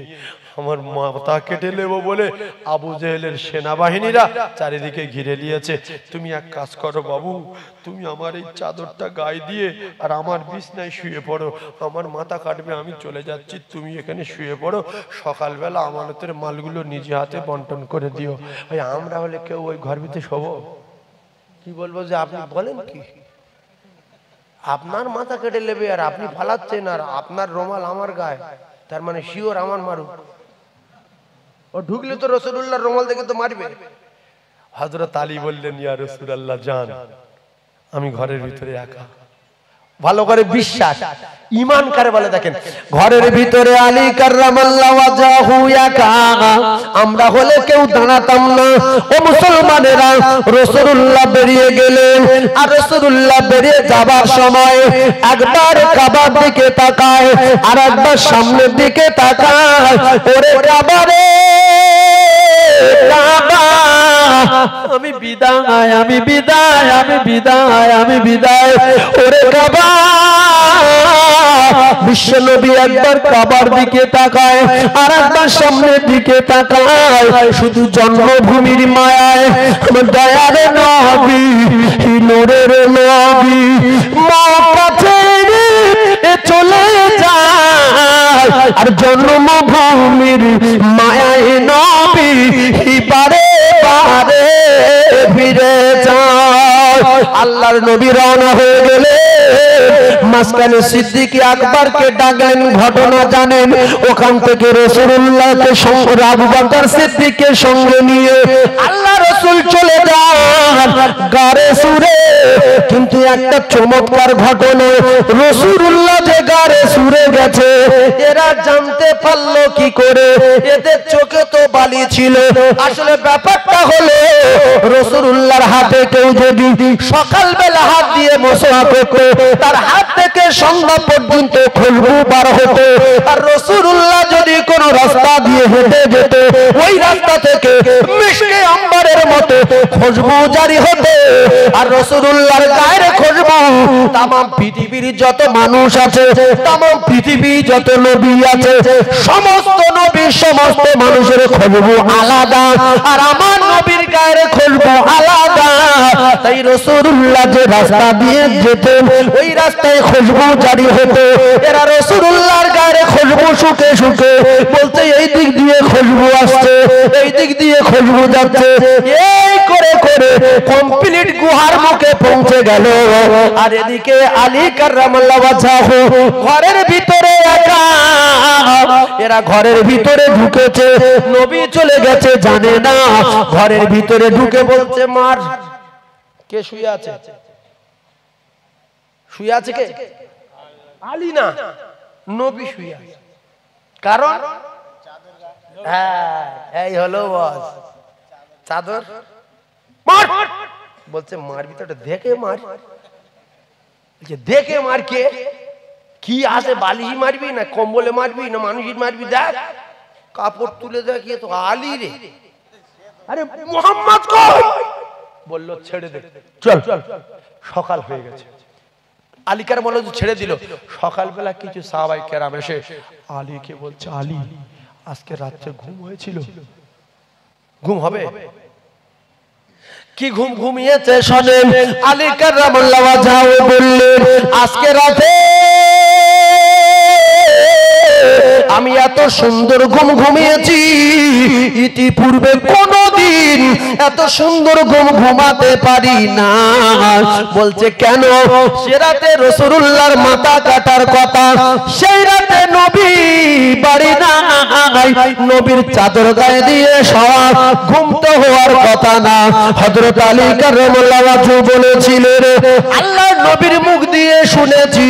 আমার মাথা কেটে নেব বলে আবু জেহেলের সেনাবাহিনীরা চারিদিকে ঘিরে নিয়েছে। তুমি এক কাজ করো বাবু, তুমি আমার এই চাদরটা গায়ে দিয়ে আর আমার বিছনায় শুয়ে পড়ো, আমার মাথা কাটবে, আমি চলে যাচ্ছি, তুমি এখানে শুয়ে পড়ো, সকালবেলা আমানতের মালগুলো নিজে হাতে বন্টন করে দিও। ভাই আমরা হলে কেউ ওই ঘর ভিতরে শোবো? কি বলবো যে আপনি বলেন কি, আপনার মাথা কেটে নেবে আর আপনি ফালাচ্ছেন আর আপনার রুমাল আমার গায়ে, তার মানে শিওর আমার মারু। ও ঢুকলে তো রাসূলুল্লাহর রুমাল দেখে তো মারবে। হযরত আলী বললেন, ইয়া রাসূলুল্লাহ জান, আমি ঘরের ভিতরে একা। ভালো করে বিশ্বাস ঈমান কারে বলে দেখেন, ঘরের ভিতরে আলী কাররামাল্লাহু ওয়াজহু একা, আমরা হলে কেউ দাঁড়াতাম না। ও মুসলমানেরা, রাসূলুল্লাহ বেরিয়ে গেলেন, আর রাসূলুল্লাহ বেরিয়ে যাবার সময় একবার কাবার দিকে তাকায় আর একবার সামনের দিকে তাকায়। ওরে কাবা রে কাবা, আমি বিদায়, আমি বিদায়, আমি বিদায়, আমি বিদায়। ওরে কাবা, বিশ্ব নবী একবার কাবার দিকে তাকায় আর একবার সামনের দিকে তাকায়। শুধু জন্মভূমির মায়ায় আমার দয়ার নবী, নূরের নবী মক্কা ছেড়ে চলে যায়, আর জন্মভূমির মায়ায় নবী বারে বারে ফিরে যায়। আল্লাহর নবী রওনা হয়ে গেলে মাঝখানে সিদ্দিক আকবরকে ডাকলেন। ঘটনা জানেন, ওখান থেকে রাসূলুল্লাহকে সঙ্গে আবু বকর সিদ্দিককে সঙ্গে নিয়ে আল্লাহ রাসূল চলে যান গারে সুরে। কিন্তু একটা চমৎকার ঘটনা, রাসূলুল্লাহ যে গারে সুরে গেছে এরা জানতে পারলো কি করে? এদের চোখে তো বালি ছিল। আসলে ব্যাপারটা হলো, রাসূলুল্লাহর হাতে কেউ যদি সকালবেলা হাত দিয়ে মুসা করতো, তার হাত থেকে সন্ধ্যা পর্যন্ত খুশবু বার হতো। আর রাসূলুল্লাহ যদি কোন রাস্তা দিয়ে হেঁটে যেত, ওই রাস্তা থেকে মিশকে আম্বরের মতো খুশবু জারি হতো। আর রাসূলুল্লাহর গায়ের খুশবু तमाम পৃথিবীর যত মানুষ আছে, तमाम পৃথিবী যত নবী আছে, সমস্ত নবী সমস্ত মানুষের খুশবু আলাদা, আর আমার নবীর গায়ের খুশবু আলাদা। তাই রাসূলুল্লাহ যে রাস্তা দিয়ে যেতেন ওই রাস্তায় খুশবু জারি হতো। এরা রাসূলুল্লাহর গায়ের খুশবু শুকে শুকে বলতে এই দিক দিয়ে খুশবু আসছে, এই দিক দিয়ে খুশবু যাচ্ছে, এই করে করে কমপ্লিট গুহার মুখে পৌঁছে গেল। আর এদিকে আলী কাররামাল্লাহু ওয়াজহু ঘরের ভিতরে একা। এরা ঘরের ভিতরে ঢুকেছে, নবী চলে গেছে জানে না। ঘরের ভিতরে ঢুকে বলছে, মার। কে শুয়ে আছে? শুয়ে আছে কে? আলী না, নবী শুয়ে আছে। কারণ হ্যাঁ, এই হলো বস চাদর। মার বলছে, মারবি তো দেখে মার। দেখে মার। কে কি আছে? বালিশ মারবি না কম্বলে মারবি না মানুষের মারবি? দেখ কাপড় তুলে দেখিয়ে তো আলী রে। আরে মুহাম্মদ কই? বললো ছেড়ে দে, চল। সকাল হয়ে গেছে। আলীকার বলল ছেড়ে দিল। সকালবেলা কিছু সাহাবায়ে কেরাম এসে আলীকে বলছে, আলী আজকে রাতে ঘুম হয়েছিল? ঘুম হবে? কি ঘুম ঘুমিয়েছে শোনেন। আলী কাররামাল্লাহু ওয়াজহু বললেন, আজকে রাতে আমি এত সুন্দর ঘুম ঘুমিয়েছি, ইতিপূর্বে কোনদিন এত সুন্দর ঘুম ঘুমাতে পারি না। বলছে কেন? সে রাতে রাসূলুল্লাহর মাথা কাটার কথা, সেই রাতে নবী বাড়ি নাই, নবীর চাদর গায়ে দিয়ে শোয়া, ঘুম তো হওয়ার কথা না। হযরত আলী কাররামাল্লাহু ওয়াজহু বলেছিলেন, আল্লাহ নবীর মুখ দিয়ে শুনেছি,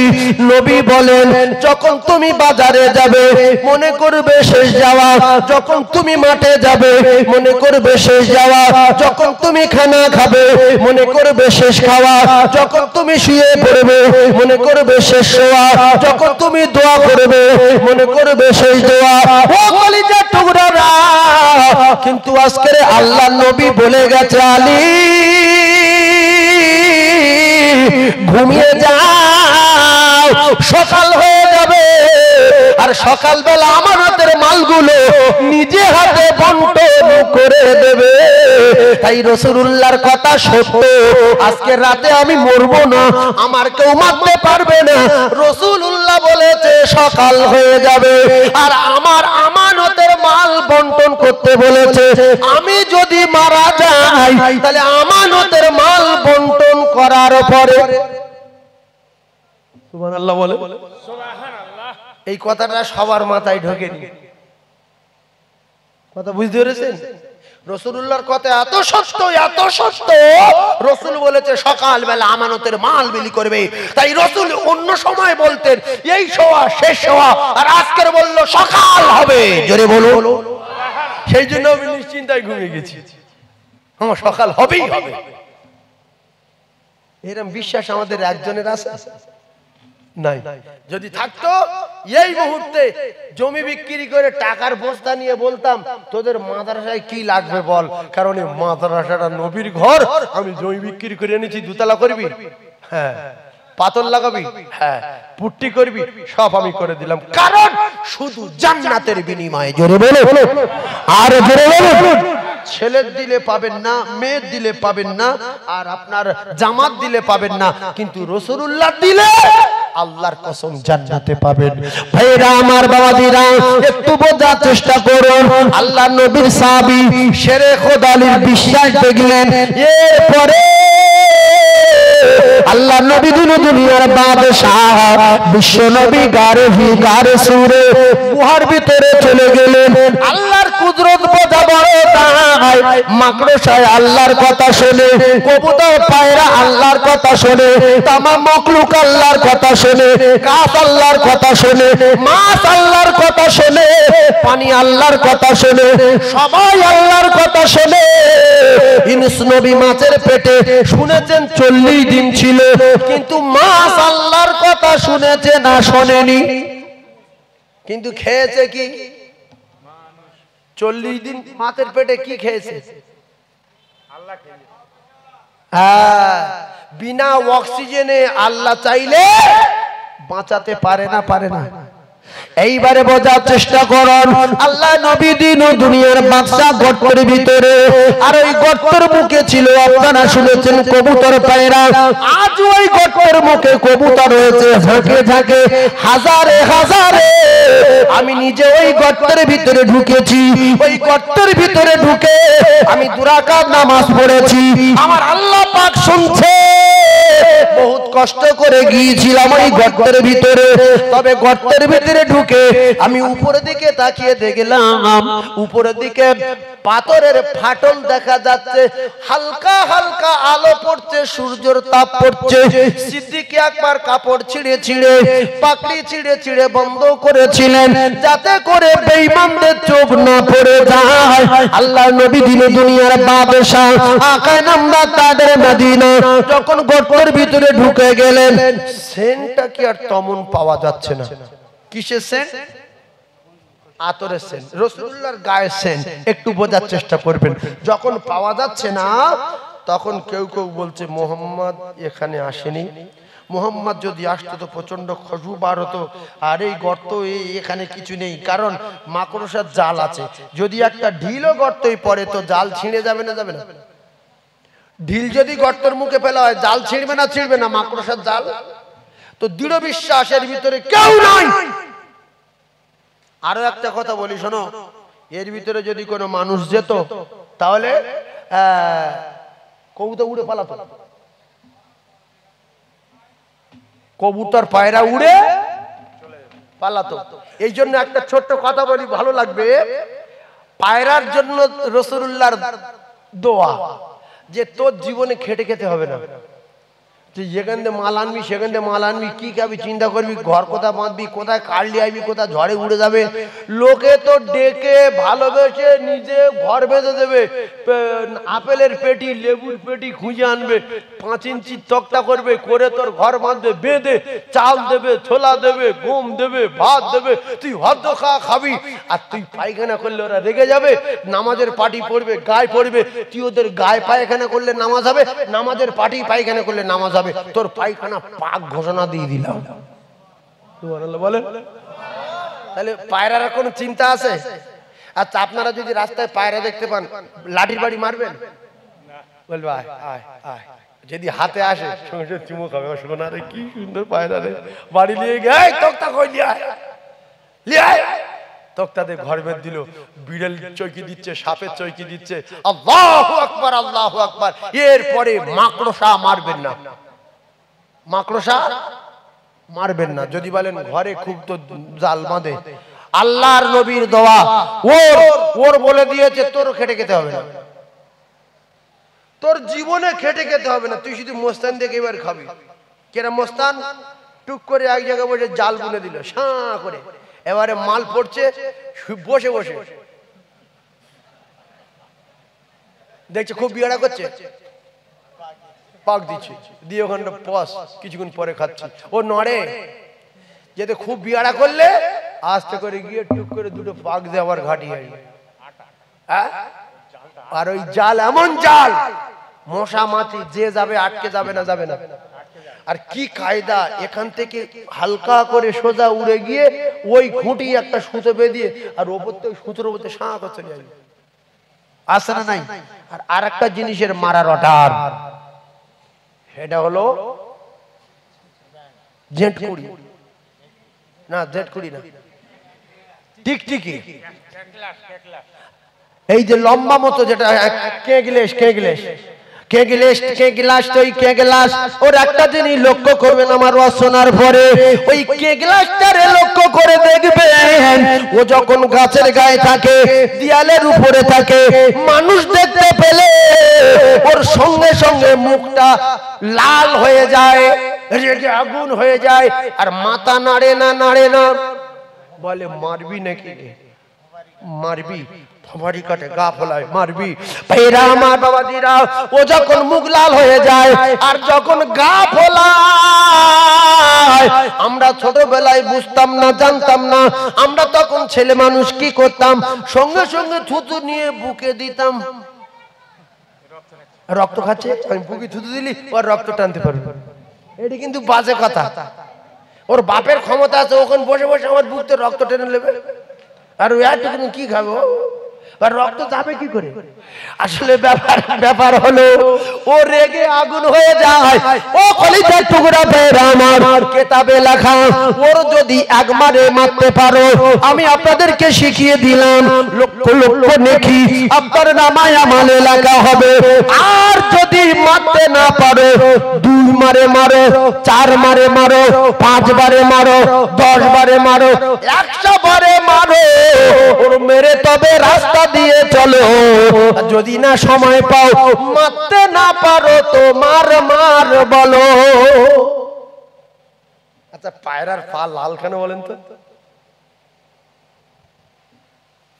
নবী বলেন, যখন তুমি বাজারে যাবে মনে করবে শেষ যাওয়া, যখন তুমি মাঠে যাবে মনে করবে শেষ যাওয়া, যখন তুমি খানা খাবে মনে করবে শেষ খাওয়া, যখন তুমি শুয়ে পড়বে মনে করবে শেষ শোয়া, যখন তুমি দোয়া করবে মনে করবে শেষ দোয়া। ও কলিজার টুকরারা, কিন্তু আজকে আল্লাহর নবী বলে গেছে, আলী ঘুমিয়ে যাও, দাও, সকাল হয়ে যাবে আর সকালবেলা আমানতের মালগুলো নিজে হাতে বন্টন করে দেবে। তাই রাসূলুল্লাহর কথা সত্য, আজকে রাতে আমি মরবো না, আমার কেউ মারতে পারবে না। রাসূলুল্লাহ বলেছে সকাল হয়ে যাবে আর আমার আমানতের মাল বন্টন করতে বলেছে। আমি যদি মারা যাই তাহলে আমানতের মাল বন্টন করার পরে সুবহানাল্লাহ বলে, সুবহানাল্লাহ। এই কথাটা সবার মাথায় ঢোকেনি, কথা বুঝতে পেরেছেন? রাসূলুল্লাহর কথা এত সত্য, এত সত্য, রাসূল বলেছে সকালবেলা আমানতের মাল বিলি করবে। তাই রাসূল অন্য সময় বলতেন এই সোয়া শেষ সোয়া, আর আজকের বলল সকাল হবে, জোরে বলো। সেই জন্য আমি নিশ্চিন্তায় ঘুমিয়ে গেছি, আমার সকাল হবেই হবে। এরকম বিশ্বাস আমাদের একজনের আছে নাই? যদি থাকতো এই মুহূর্তে জমি বিক্রি করে টাকার বস্তা নিয়ে বলতাম তোদের মাদ্রাসায় কি লাগবে বল, কারণ এই মাদ্রাসাটা নবীর ঘর, আমি জমি বিক্রি করে এনেছি, দুতলা করবি, হ্যাঁ, পাথর লাগাবি, হ্যাঁ, পুট্টি করবি, সব আমি করে দিলাম, কারণ শুধু জান্নাতের বিনিময়ে, জোরে বলো আর জোরে বলো। ছেলের দিলে পাবেন না, মেয়ের দিলে পাবেন না, আর আপনার জামাত দিলে পাবেন না, কিন্তু রাসূলুল্লাহ দিলে আল্লাহর কসম জান্নাতে পাবেন। ভাইরা আমার, বাবাজিরা, একটু বোঝার চেষ্টা করুন। আল্লাহ নবীর সাহাবী শেরে খোদা আলীর বিশ্বাস দেখলেন, এরপরে আল্লাহ নবী দুনিয়ার বাদশাহ বিশ্ব নবী গারে সুরে গুহার ভিতরে চলে গেলেন। আল্লাহর কুদরত বোঝা বড় তাই মাকড়সায় আল্লাহর কথা শোনে, কবুতর পায়রা আল্লাহর কথা শোনে, তামাম মখলুক আল্লাহর কথা শোনে, কাফ আল্লাহর কথা শোনে, মাছ আল্লাহর কথা শোনে, পানি আল্লাহর কথা শোনে, সবাই আল্লাহর কথা শোনে। ইউনূস নবী মাছের পেটে শুনেছেন 40 দিন ছিল, কিন্তু মাছ আল্লাহর কথা শুনেছে না শোনেনি, কিন্তু খেয়েছে কি? 40 দিন মাছের পেটে কি খেয়েছে? আল্লাহ খেয়েছে। হ্যাঁ, বিনা অক্সিজেনে আল্লাহ চাইলে বাঁচাতে পারে না, পারে না। এইবারে বোঝার চেষ্টা করুন, আল্লাহ নবী দিন ও দুনিয়ার বাদশা গর্তের ভিতরে, আর ওই গর্তের মুখে ছিল, আপনারা শুনেছেন, কবুতর পায়রা। আজ ওই গর্তের মুখে কবুতর রয়েছে ঝাঁকে ঝাঁকে, হাজারে হাজারে। আমি নিজে ওই গর্তের ভিতরে ঢুকেছি, ওই গর্তের ভিতরে ঢুকে আমি 2 রাকাত নামাজ পড়েছি, আমার আল্লাহ পাক শুনছে। বহুত কষ্ট করে গিয়েছিলাম ওই গর্তের ভিতরে, তবে গর্তের ভিতরে ঢুকে আমি উপরের দিকে তাকিয়ে দেখলাম, উপরের দিকে পাথরের ফাটল দেখা যাচ্ছে, হালকা হালকা আলো পড়ছে, সূর্যের তাপ পড়ছে। সিদ্দিক আকবর কাপড় ছিঁড়ে ছিঁড়ে, পাকড়ি ছিঁড়ে ছিঁড়ে বন্ধ করেছিলেন, যাতে করে বেঈমানদের চোখ না পড়ে যায়। আল্লাহ নবী দিন দুনিয়ার বাদশা আকায়ে নামদার তাদের মদিনা যখন গর্তের ভিতরে ঢুকে গেলেন, সেন্টটা কি আর তেমন পাওয়া যাচ্ছে না। কিসের সেন্ট? আতরের সেন্ট, রাসূলুল্লাহর গায়ের সেন্ট। একটু বোঝার চেষ্টা করবেন, যখন পাওয়া যাচ্ছে না তখন কেউ কেউ বলছে মুহাম্মদ এখানে আসেনি, মুহাম্মদ যদি আসতো তো প্রচন্ড খুশবু বার হতো, আর এই গর্ত এখানে কিছু নেই, কারণ মাকড়সার জাল আছে। যদি একটা ঢিলও গর্তই পড়ে তো জাল ছিঁড়ে যাবে না, যাবে না? ঢিল যদি গর্তের মুখে ফেলা হয় জাল ছিঁড়বে না, ছিঁড়বে না? মাকড়সার জাল তো দৃঢ় বিশ্বাসের ভিতরে কেউ নাই। আরো একটা কথা বলি শোনো, এর ভিতরে যদি কোনো মানুষ যেত তাহলে কবুতর উড়ে পালাতো, কবুতর পায়রা উড়ে পালাতো। এই জন্য একটা ছোট্ট কথা বলি, ভালো লাগবে। পায়রার জন্য রাসূলুল্লাহর দোয়া যে তোর জীবনে খেটে খেতে হবে না, তুই যেখান থেকে মাল আনবি সেখান থেকে মাল আনবি, কি খাবি চিন্তা করবি, ঘর কোথায় বাঁধবি, কোথায় কাটলি আইবি, কোথায় ঝড়ে উড়ে যাবে। লোকে তো ডেকে ভালোবেসে নিজে ঘর বেঁধে দেবে, আপেলের পেটি লেবুর পেটি খুঁজে আনবে, 5 ইঞ্চি তক্তা করবে, করে তোর ঘর বাঁধবে, বেঁধে চাল দেবে, ছোলা দেবে, গম দেবে, ভাত দেবে, তুই হদ্দ খাবি। আর তুই পায়খানা করলে ওরা রেগে যাবে, নামাজের পাটি পড়বে, গায়ে পড়বে, তুই ওদের গায়ে পায়খানা করলে নামাজ হবে, নামাজের পাটি পায়খানা করলে নামাজ হবে। তোর পায়খানা পাক ঘোষণা দিয়ে দিলাম, সুবহানাল্লাহ বলেন। তাহলে পায়রার কোনো চিন্তা আছে? আচ্ছা, আপনারা যদি রাস্তায় পায়রা দেখতে পান, লাঠির বাড়ি মারবেন? বলবে আয় আয় আয়। যদি হাতে আসে সঙ্গে সঙ্গে চুমু খাবে, শোনা রে কি সুন্দর পায়রা রে, বাড়ি নিয়ে গিয়ে এই তক্তা কই লিয়ে আয়, লিয়ে আয়। তক্তাতে ঘর বেঁধে দিল, বিড়াল চৌকি দিচ্ছে, সাপের চৌকি দিচ্ছে। আল্লাহু আকবার, আল্লাহু আকবার। এরপরে মাকড়সা মারবেন না, মাকড়সা মারবেন না। যদি বলেন ঘরে খুব তো জাল বাঁধে, আল্লাহর নবীর দোয়া, ওর বলে দিয়েছে তোর খেটে খেতে হবে না, তোর জীবনে খেটে খেতে হবে না, তুই শুধু মোস্তান দেখে এবার খাবি। কেরা মোস্তান? টুক করে এক জায়গায় বসে জাল বুনে দিল সাঁ করে, এবারে মাল পড়ছে বসে বসে দেখছে খুব বিয়াড়া করছে, পাক দিচ্ছে, দিয়ে ওখানটা পস, কিছুক্ষণ পরে খাচ্ছে। ও নড়ে যেতে খুব বিয়াড়া করলে আস্তে করে গিয়ে টুক করে দুটো পাক দিয়ে আবার ঘাটি হয়। আর ওই জাল এমন জাল, মশা মাছি যে যাবে আটকে যাবে না, যাবে না। আর কি কায়দা, এখান থেকে হালকা করে সোজা উড়ে গিয়ে ওই খুঁটি একটা সুতো বেঁধিয়ে আর ওপর থেকে সুতোর উপর সাঁ করে চলে যাবে, আসে না নাই? আর আরেকটা জিনিসের মারার অর্ডার, সেটা হলো জেটকুড়ি, না জেটকুড়ি না, টিকটিকি। এই যে লম্বা মতো যেটা কেগলেশ, কেগলেশ, কেগলেশ, কেগলাস, তো ওই কেগলাস ওর একটা জিনিস লক্ষ্য করবেন আমার রচনার পরে, ওই কেগলাসটারে লক্ষ্য করে দেখবেন, ও যখন গাছের গায়ে থাকে, দেয়ালের উপরে থাকে, মানুষ দেখতে পেলে ওর সঙ্গে সঙ্গে মুখটা লাল হয়ে যায়, রেগে আগুন হয়ে যায়, আর মাথা নাড়ে না, নাড়ে না। বলে মারবি নাকি? মারবি, ফমারি কাটে গা ফলায়, মারবি। ভাইরা আমার, বাবাজিরা, ও যখন মুখ লাল হয়ে যায় আর যখন গা ফলায়, আমরা ছোটবেলায় বুঝতাম না, জানতাম না, আমরা তখন ছেলে মানুষ কি করতাম, সঙ্গে সঙ্গে থুতু নিয়ে বুকে দিতাম। রক্ত খাচ্ছে, আমি বুকে থুতু দিলি ওর রক্ত টানতে পারবো, এটি কিন্তু বাজে কথা। ওর বাপের ক্ষমতা আছে, ওখানে বসে বসে আমার বুকতে রক্ত টেনে নেবে, আর ওই এতটুকু কি খাবো, আর রক্ত যাবে কি করে? আসলে ব্যাপার হলো ও রেগে আগুন হয়ে যায়। ও কলিজার টুকরা ভাইরা আমার, কিতাবে লেখা, ওর যদি একবারে মারতে পারো, আমি আপনাদেরকে শিখিয়ে দিলাম, লক্ষ লক্ষ নেকি আপনার নামায় আমলে লেখা হবে। আর যদি মারতে না পারো, 2 মারে মারো, 4 মারে মারো, 5 বারে মারো, 10 বারে মারো, 100 বারে মারো, ওর মেরে তবে রাস্তা দিয়ে চলো। যদি না সময় পাও, মারতে না পারো তো মার মার বলো। আচ্ছা, পায়রার পা লাল কেন বলেন তো?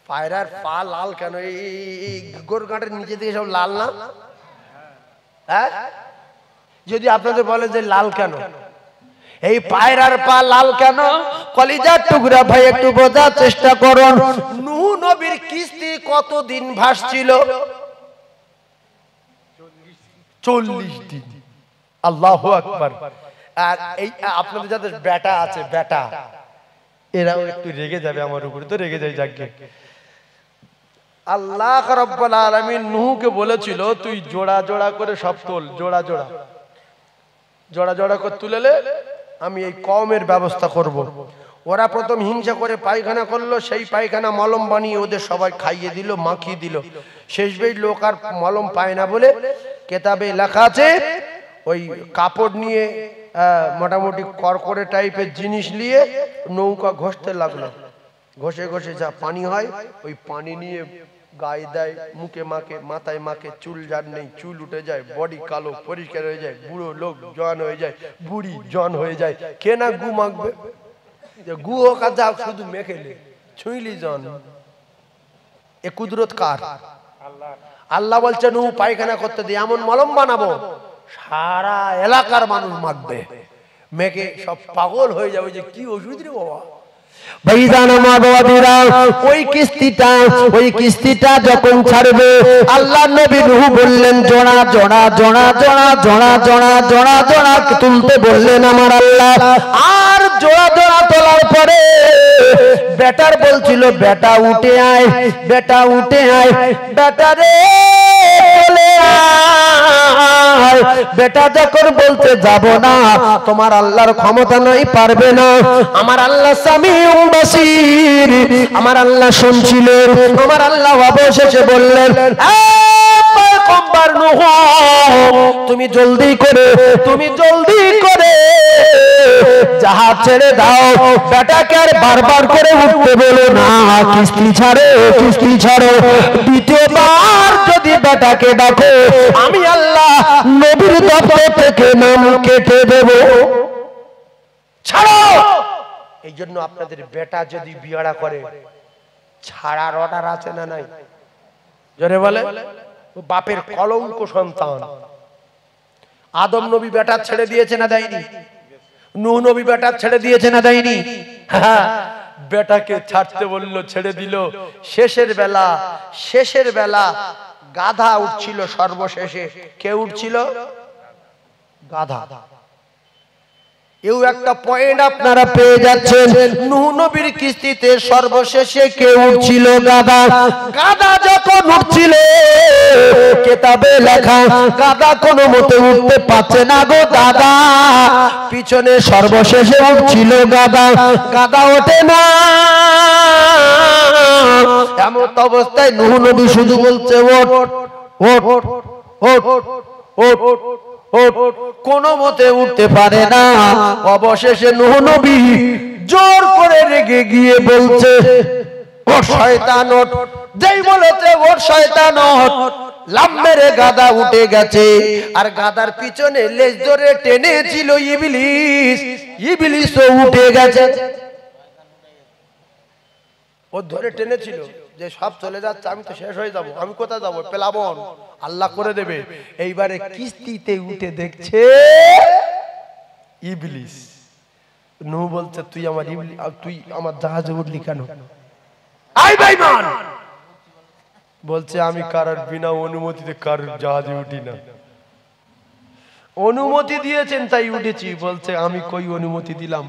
পায়রার পা লাল কেন? এই গোরগাঁটের নিচে থেকে সব লাল না? হ্যাঁ, যদি আপনাদের বলে যে লাল কেন, এই পায়রার পা লাল কেন, কলিজার টুকরা ভাই একটু বোঝার চেষ্টা করুন। নূহ নবীর কিস্তি কতদিন ভাসছিল? 40 দিন। আল্লাহু আকবার। আর এই আপনাদের যাদের বেটা আছে, বেটা, এরাও একটু রেগে যাবে আমার উপরে, তো রেগে যায় যাকে। আল্লাহ রাব্বুল আলামিন নূহকে বলেছিল, তুই জোড়া জোড়া করে সব তোল, জোড়া জোড়া, জোড়া জোড়া করে তুলেলে আমি এই কওমের ব্যবস্থা করব। ওরা প্রথম হিংসা করে পায়খানা করলো, সেই পায়খানা মলম বানিয়ে ওদের সবাই খাইয়ে দিল, মাখিয়ে দিল। শেষবেই লোক আর মলম পায় না বলে কেতাবে লেখা আছে, ওই কাপড় নিয়ে মোটামুটি করকরে টাইপের জিনিস নিয়ে নৌকা ঘষতে লাগলো। ঘষে ঘষে যা পানি হয়, ওই পানি নিয়ে গায়ে দেয়, মুখে মাখে, মাথায় মাখে, চুল যার নেই চুল উঠে যায়, বডি কালো পরিষ্কার হয়ে যায়, বুড়ো লোক জওয়ান হয়ে যায়, বুড়ি জওয়ান হয়ে যায়। কে না গু মাখবে? গু হোক আর যা, শুধু মেখেলে ছুঁইলি জন। এ কুদরত কার? আল্লাহ বলছেন ও পায়খানা করতে দিয়ে এমন মলম বানাবো, সারা এলাকার মানুষ মাখবে, মেখে সব পাগল হয়ে যাবে যে কি ওষুধ রে বাবা। ভাইজান আমার বাবারা, ওই কিস্তিটা যখন ছাড়বে, আল্লাহ নবী নূহ বললেন জোড়া জোড়া জোড়া জোড়া জোড়া জোড়া জোড়া জোড়া তুলতে বললেন আমার আল্লাহ। আর জোড়া জোড়া তোলার পরে বেটার বলছিল বেটা উঠে আয়, বেটা উঠে আয়, বেটা রে চলে আয়। বেটা যখন বলতে যাব না, তোমার আল্লাহর ক্ষমতা নাই, পারবে না। আমার আল্লাহ সামিউম বাসীর, আমার আল্লাহ শুনছিলেন। আমার আল্লাহ অবশেষে বললেন পয়গম্বর নূহ, তুমি জলদি করে জাহাজ ছেড়ে দাও, বেটাকে আর বারবার করে উঠতে বলো না, কিস্তি ছাড়ো। দ্বিতীয়বার যদি বেটাকে ডাকো, আমি আল্লাহ নবীর দপ্তর থেকে নাম কেটে দেব। ছাড়ো। এই জন্য আপনাদের বেটা যদি বিয়াড়া করে, ছাড়ার অর্ডার আছে না নাই? জোরে বলে। বাপের কলঙ্ক সন্তান। আদম নবী বেটা ছেড়ে দিয়েছে না দেয়নি? নূহ নবী বেটা ছেড়ে দিয়েছে না দেয়নি? বেটাকে ছাড়তে বললো, ছেড়ে দিল। শেষের বেলা গাধা উঠছিল সর্বশেষে। কে উঠছিল? গাধা। এও একটা পয়েন্ট আপনারা পেয়ে যাচ্ছেন। নূহ নবীর কিস্তিতে সর্বশেষে কে উঠছিল? গাধা। গাধা যখন উঠছিল, কিতাবে লেখা গাধা কোনো মতে উঠতে পারছে না গো দাদা। পিছনে সর্বশেষে উঠছিল গাধা। গাধা ওঠে না। এমন অবস্থায় নূহ নবী শুধু বলছে ওঠ ওঠ ওঠ ওঠ ওঠ, কোনো মতে উঠতে পারে না। অবশেষে নূহ নবী জোর করে রেগে গিয়ে বলছে ওঠ শয়তান ওঠ। যেই বলেছে ওঠ শয়তান ওঠ, লাফ মেরে গাধা উঠে গেছে। আর গাধার পিছনে লেজ ধরে টেনেছিল ইবলিস। ইবলিসও উঠে গেছে। ও ধরে টেনেছিল যে সব চলে যাচ্ছে, আমি তো শেষ হয়ে যাব, আমি কোথায় যাবো, পেলাবন, আল্লাহ করে দেবে। এইবারে কিস্তিতে উঠে দেখছে ইবলিস। নূহ বলছে তুই আমার জাহাজে উঠলি কেন? আই বেঈমান বলছে আমি কারোর বিনা অনুমতিতে কারোর জাহাজে উঠি না। অনুমতি দিয়েছেন তাই উঠেছি। বলছে আমি কই অনুমতি দিলাম?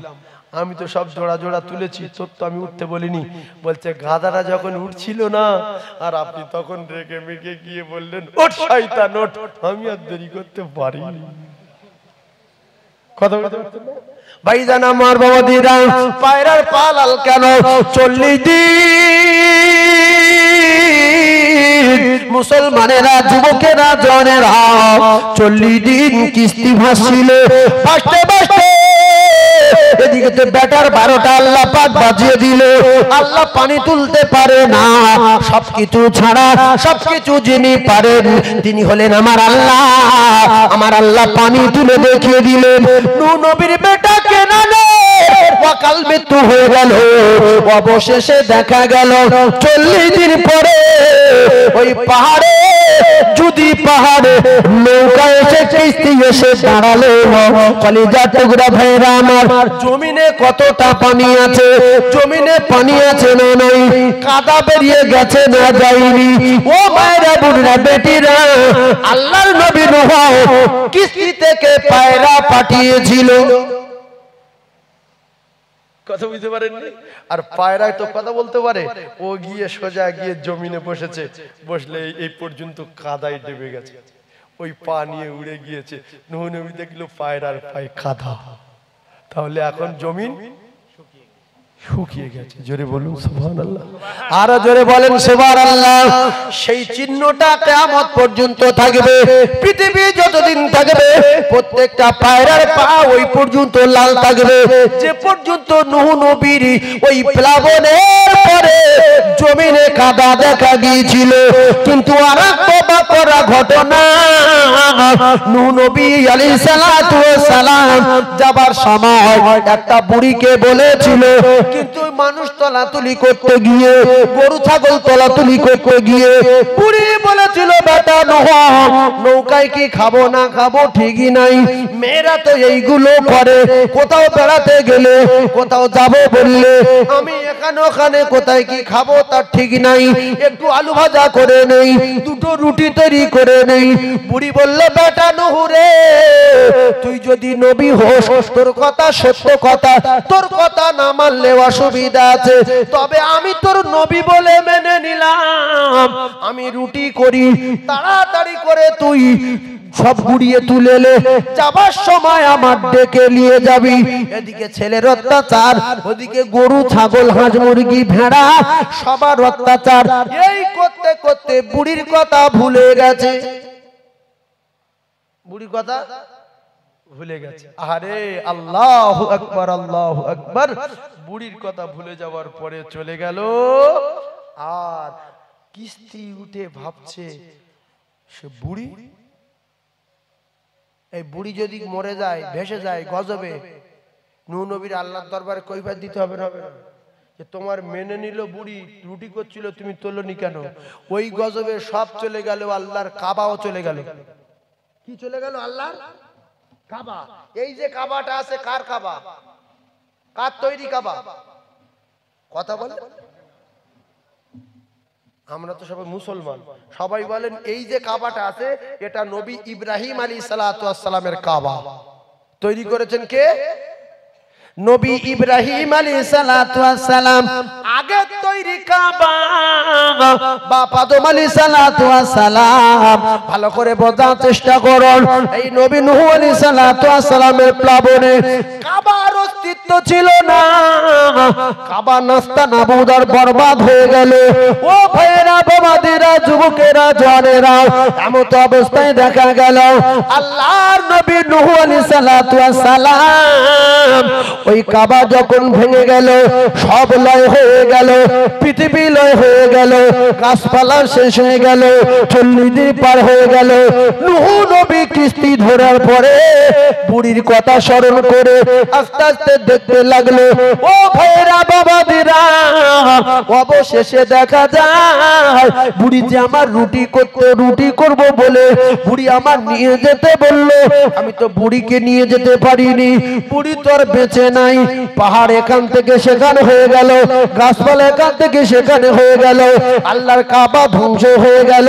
আমি তো সব জোড়া জোড়া তুলেছি, তোর তো আমি উঠতে বলিনি। বলছে গাধারা যখন উঠছিল না, আর আপনি তখন রেগে মেগে গিয়ে বললেন ওঠ শয়তান ওঠ, আমি আর দেরি করতে পারিনি। কথা বলতে পারছেন না ভাইজান আমার বাবাদিরা? পায়রার পালাল কেন? 40 দিন মুসলমানেরা, যুবকেরা, জনেরা 40 দিন কিস্তি ভাসছিল। ভাসতে ভাসতে এদিকে তো বেটার 12টা আল্লাহ পাক বাজিয়ে দিল। আল্লাহ পানি তুলতে পারে না। সবকিছু ছাড়া সবকিছু যিনি পারেন তিনি হলেন আমার আল্লাহ। আমার আল্লাহ পানি তুলে দেখিয়ে দিলেন। নূহ নবীর বেটা কেনানে ওয়াকাল মৃত্যু হয়ে গেল। অবশেষে দেখা গেল 40 দিন পরে ওই পাহাড়ে, যদি পাহাড়ে নৌকা এসে কিস্তি এসে দাঁড়ালো। কলিজা টুকরা ভাইরা আমার, জমিনে কতটা পানি আছে? জমিনে পানি আছে না নাই? কাদা বেরিয়ে গেছে না যায়নি? ও ভাইরা বুড়া বেটিরা, আল্লাহর নবী নূহ কিস্তি থেকে পায়রা পাঠিয়েছিল। কথা বুঝতে পারেননি? আর পায়রায় তো কথা বলতে পারে। ও গিয়ে সোজা গিয়ে জমিনে বসেছে। বসলে এই পর্যন্ত কাদায় ডুবে গেছে, ওই পা নিয়ে উড়ে গিয়েছে। নূহ নবী দেখলো পায়রার পায়ে কাদা। তাহলে এখন জমিন শুকিয়ে গেছে। জোরে বলুন সুবহানাল্লাহ। আরো জোরে বলেন সুবহানাল্লাহ। সেই চিহ্নটা কিয়ামত পর্যন্ত থাকবে। পৃথিবী যতদিন থাকবে প্রত্যেকটা পায়রার পা ওই পর্যন্ত লাল থাকবে, যে পর্যন্ত নূহ নবীর ওই প্লাবনের পরে জমিনে কাদা দেখা গিয়েছিল। কিন্তু আরেকটা অবাক করা ঘটনা, নূহ নবী আলাইহিস সালাতু ওয়াস সালাম যাবার সময় একটা বুড়িকে বলেছিল, কিন্তু মানুষ তলাতুলি করতে গিয়ে, গরু ছাগল তলাতুলি করতে গিয়ে বুড়ি বলেছিল বেটা নৌকায় কি খাবো না খাবো ঠিকই নাই, মেয়েরা তো এইগুলো করে, কোথাও বেড়াতে গেলে কোথাও যাবো বললে আমি এখানে ওখানে কোথায় কি খাবো তার ঠিক নাই, একটু আলু ভাজা করে নেই, দুটো রুটি তৈরি করে নেই। বুড়ি বললে বেটা নুহু রে, তুই যদি নবী হোস, তোর কথা সত্য কথা, তোর কথা না মানলে অসুবিধা আছে, তবে আমি তোর নবী বলে মেনে নিলাম, আমি রুটি করি, তাড়াতাড়ি করে তুই সব গুড়িয়ে তুলে লে, যাবার সময় আমার ডেকে নিয়ে যাবি। এদিকে ছেলের অত্যাচার, ওদিকে গরু ছাগল হাঁস মুরগি ভেড়া সবার অত্যাচার, এই করতে করতে বুড়ির কথা ভুলে গেছে। বুড়ির কথা ভুলে গেছে। আরে আল্লাহু আকবার, আল্লাহু আকবার। বুড়ির কথা ভুলে যাওয়ার পরে চলে গেল, আর কিস্তি উঠে ভাবছে সে বুড়ি, এই বুড়ি যদি মরে যায় ভেসে যায় গজবে, নূহ নবীর আল্লাহর দরবারে কৈফিয়ত দিতে হবে না? যে তোমার মেনে নিল বুড়ি, রুটি করছিল তুমি তোলনি কেন? ওই গজবে সব চলে গেল, আল্লাহর কাবাও চলে গেল। কি চলে গেল? আল্লাহর কাবা। এই যে কাবাটা আছে, কার কাবা? কার তৈরি কাবা? কথা বলে, আমরা তো সবাই মুসলমান, সবাই বলেন এই যে কাবাটা আছে এটা নবী ইব্রাহিম আলাইহিস সালাতু ওয়াস সালামের কাবা। তৈরি করেছেন কে? নবী ইব্রাহিম আলাইহিস সালাতু ওয়াস সালাম। আগে তৈরি কাবা বাপ আদম আলাইহিস সালাতু ওয়াস সালাম। ভালো করে বোঝার চেষ্টা করুন, এই নবী নূহ আলাইহিস সালাতু ওয়াস সালামের প্লাবনে কাবার অস্তিত্ব ছিল না, কাবা নাস্তা নাবুদ আর বরবাদ হয়ে গেল। ও ভাইয়েরা, বাবাদেরা, যুবকেরা, জওয়ানেরা, এমত অবস্থায় দেখা গেল আল্লাহর নবী নূহ আলাইহিস সালাতু ওয়াস সালাম ওই কাবা যখন ভেঙে গেল, সব লয় হয়ে গেল, পৃথিবী লয় হয়ে গেল, গাছপালা শেষ হয়ে গেল, 40 দিন পার হয়ে গেল। নূহ নবী কিস্তি ধরার পরে বুড়ির কথা স্মরণ করে আস্তে আস্তে দেখতে লাগলো। ও ভাইরা, বাবাদিরা, অবশেষে দেখা যায় বুড়ি যে আমার রুটি করব বলে বুড়ি আমার নিয়ে যেতে বললো, আমি তো বুড়িকে নিয়ে যেতে পারিনি, বুড়ি তো আর বেঁচে নাই। পাহাড় এখান থেকে সেখানে হয়ে গেল, গাছপালা এখান থেকে সেখানে হয়ে গেল, আল্লাহর কাবা ধ্বংস হয়ে গেল।